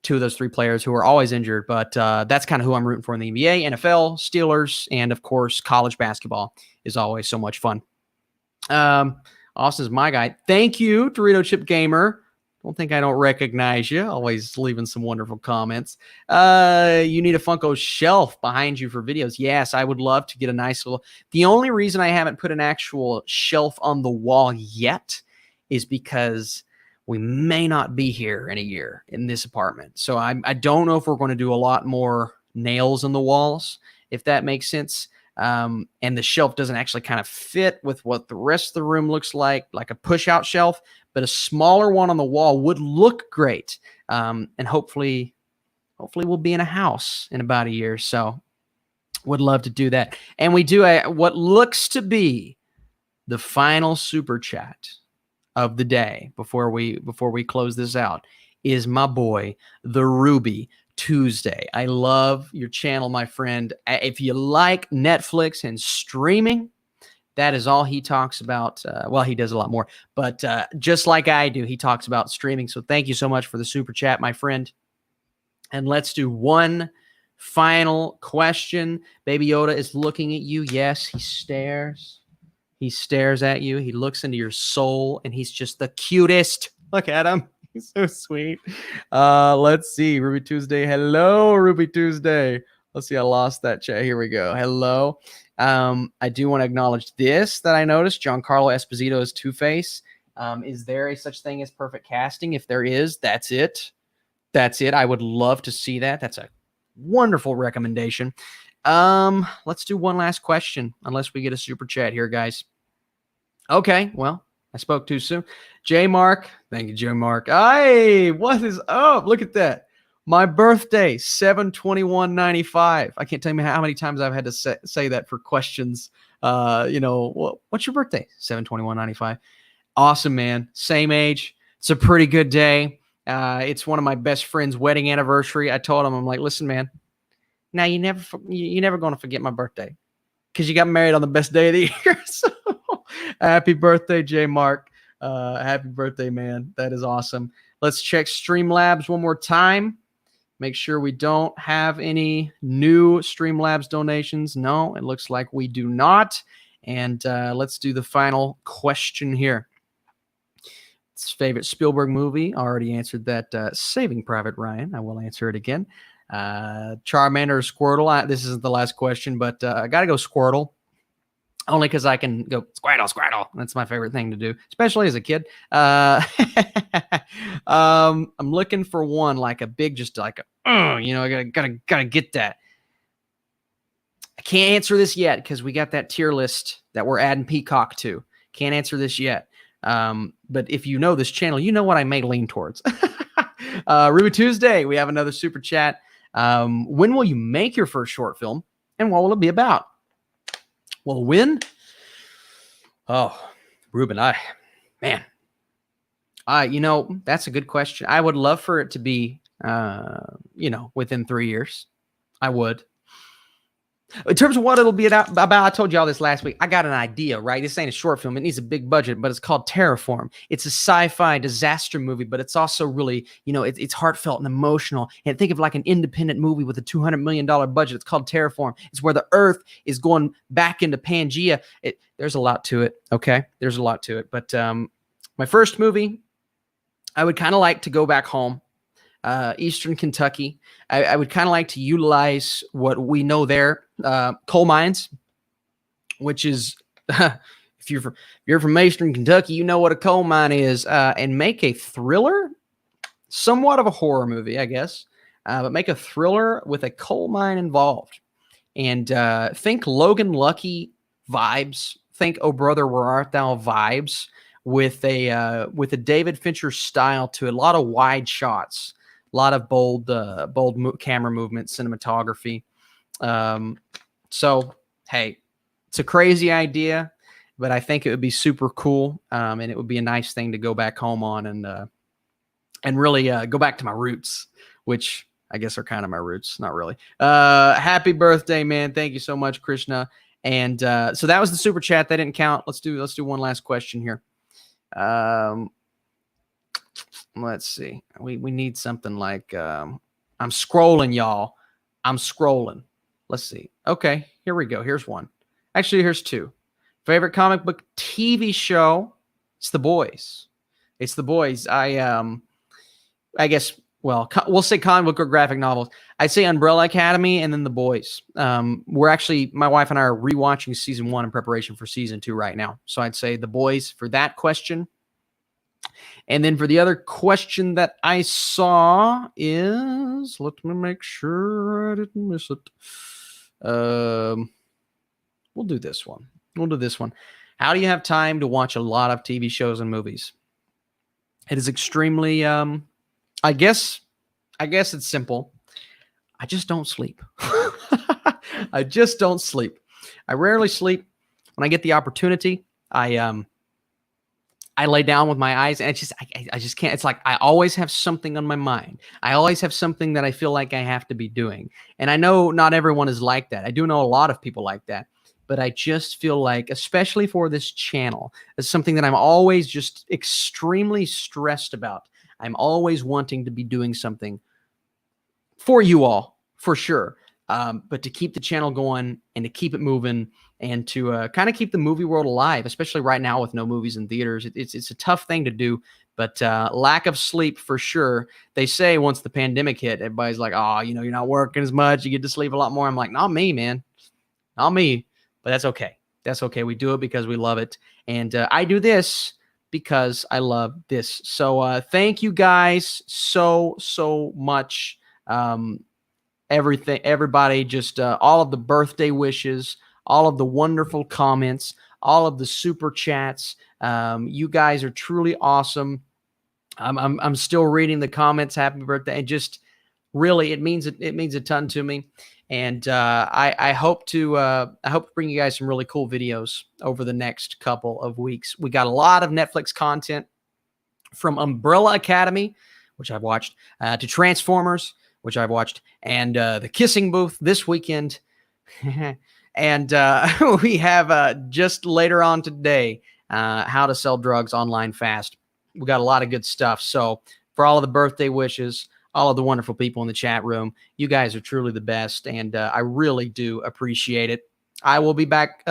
two of those three players who are always injured. But that's kind of who I'm rooting for in the NBA, NFL, Steelers, and, of course, college basketball is always so much fun. Austin's my guy. Thank you, Dorito Chip Gamer. I don't recognize you. Always leaving some wonderful comments. You need a Funko shelf behind you for videos. Yes, I would love to get a nice little. The only reason I haven't put an actual shelf on the wall yet is because we may not be here in a year in this apartment. So I don't know if we're going to do a lot more nails in the walls, if that makes sense. And the shelf doesn't actually kind of fit with what the rest of the room looks like a push-out shelf. But a smaller one on the wall would look great. And hopefully we'll be in a house in about a year. So would love to do that. And we do what looks to be the final super chat of the day before we close this out is my boy, the Ruby Tuesday. I love your channel, my friend. If you like Netflix and streaming, that is all he talks about. Well, he does a lot more, but just like I do, he talks about streaming. So thank you so much for the super chat, my friend. And let's do one final question. Baby Yoda is looking at you. Yes, he stares. He stares at you. He looks into your soul, and he's just the cutest. Look at him. He's so sweet. Let's see. Ruby Tuesday. Hello, Ruby Tuesday. Let's see. I lost that chat. Here we go. Hello. I do want to acknowledge this that I noticed. Giancarlo Esposito is Two-Face. Is there a such thing as perfect casting? If there is, that's it. That's it. I would love to see that. That's a wonderful recommendation. Let's do one last question, unless we get a super chat here, guys. Okay, well, I spoke too soon. J Mark. Thank you, J Mark. Hey, what is up? Look at that. My birthday, 7/21/95. I can't tell you how many times I've had to say that for questions. What's your birthday? 7/21/95. Awesome, man. Same age. It's a pretty good day. It's one of my best friend's wedding anniversary. I told him, I'm like, listen, man, now you're never going to forget my birthday because you got married on the best day of the year. So happy birthday, J Mark. Happy birthday, man. That is awesome. Let's check Streamlabs one more time. Make sure we don't have any new Streamlabs donations. No, it looks like we do not. And let's do the final question here. It's favorite Spielberg movie. Already answered that. Saving Private Ryan. I will answer it again. Charmander or Squirtle. This isn't the last question, but I got to go Squirtle. Only because I can go Squirtle. That's my favorite thing to do, especially as a kid. I'm looking for one like a big, just like I gotta get that. I can't answer this yet because we got that tier list that we're adding Peacock to. Can't answer this yet. But if you know this channel, you know what I may lean towards. Ruby Tuesday, we have another super chat. When will you make your first short film, and what will it be about? Well, when? Oh, Ruben, that's a good question. I would love for it to be, within 3 years. I would. In terms of what it'll be about, I told you all this last week. I got an idea, right? This ain't a short film. It needs a big budget, but it's called Terraform. It's a sci-fi disaster movie, but it's also really, it's heartfelt and emotional. And think of like an independent movie with a $200 million budget. It's called Terraform. It's where the Earth is going back into Pangea. There's a lot to it, okay? There's a lot to it. But my first movie, I would kind of like to go back home. Eastern Kentucky. I would kind of like to utilize what we know there, coal mines, which is, if you're from Eastern Kentucky, you know what a coal mine is, and make a thriller, somewhat of a horror movie, I guess, but make a thriller with a coal mine involved. And think Logan Lucky vibes, think Oh Brother, Where Art Thou vibes, with a David Fincher style to it. A lot of wide shots. A lot of bold camera movement, cinematography. So, hey, it's a crazy idea, but I think it would be super cool, and it would be a nice thing to go back home on and really go back to my roots, which I guess are kind of my roots. Not really. Happy birthday, man! Thank you so much, Krishna. And so that was the super chat. That didn't count. Let's do one last question here. Let's see. We need something like I'm scrolling, y'all. I'm scrolling. Let's see. Okay, here we go. Here's one. Actually, here's two. Favorite comic book TV show? It's The Boys. It's The Boys. I guess, well, we'll say comic book or graphic novels. I'd say Umbrella Academy and then The Boys. We're actually, my wife and I are rewatching season 1 in preparation for season 2 right now. So I'd say The Boys for that question. And then for the other question that I saw is, let me make sure I didn't miss it. We'll do this one. How do you have time to watch a lot of TV shows and movies? It is extremely, I guess it's simple. I just don't sleep. I just don't sleep. I rarely sleep. When I get the opportunity, I lay down with my eyes, and I just can't. It's like I always have something on my mind. I always have something that I feel like I have to be doing. And I know not everyone is like that. I do know a lot of people like that. But I just feel like, especially for this channel, it's something that I'm always just extremely stressed about. I'm always wanting to be doing something for you all, for sure. But to keep the channel going and to keep it moving and to kind of keep the movie world alive, especially right now with no movies in theaters. It's a tough thing to do, but lack of sleep for sure. They say once the pandemic hit, everybody's like, oh, you're not working as much. You get to sleep a lot more. I'm like, not me, man. Not me. But that's okay. That's okay. We do it because we love it. And I do this because I love this. So thank you guys so much. Everybody, just all of the birthday wishes, all of the wonderful comments, all of the super chats. You guys are truly awesome. I'm still reading the comments. Happy birthday! And just really, it means a ton to me. And I hope to bring you guys some really cool videos over the next couple of weeks. We got a lot of Netflix content, from Umbrella Academy, which I've watched, to Transformers, which I've watched, and The Kissing Booth this weekend. And we have just later on today, How to Sell Drugs Online Fast. We got a lot of good stuff. So for all of the birthday wishes, all of the wonderful people in the chat room, you guys are truly the best, and I really do appreciate it. I will be back.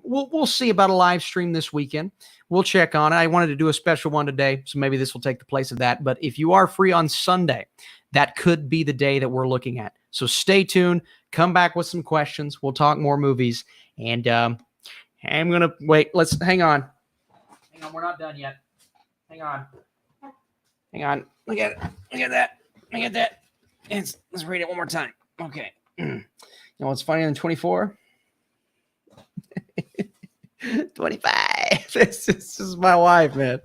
We'll see about a live stream this weekend. We'll check on it. I wanted to do a special one today, so maybe this will take the place of that. But if you are free on Sunday, that could be the day that we're looking at. So stay tuned. Come back with some questions. We'll talk more movies. And I'm going to wait. Let's hang on. Hang on. We're not done yet. Hang on. Hang on. Look at it. Look at that. Look at that. Let's read it one more time. Okay. You know what's funny in 24? 25. This is my wife, man.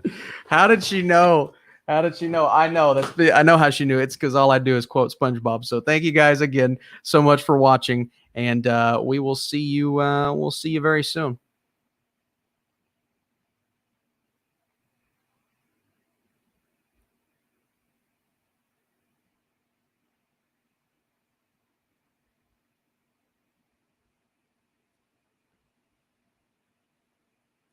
How did she know? How did she know? I know how she knew. It's because all I do is quote SpongeBob. So thank you guys again so much for watching, and we will see you. We'll see you very soon.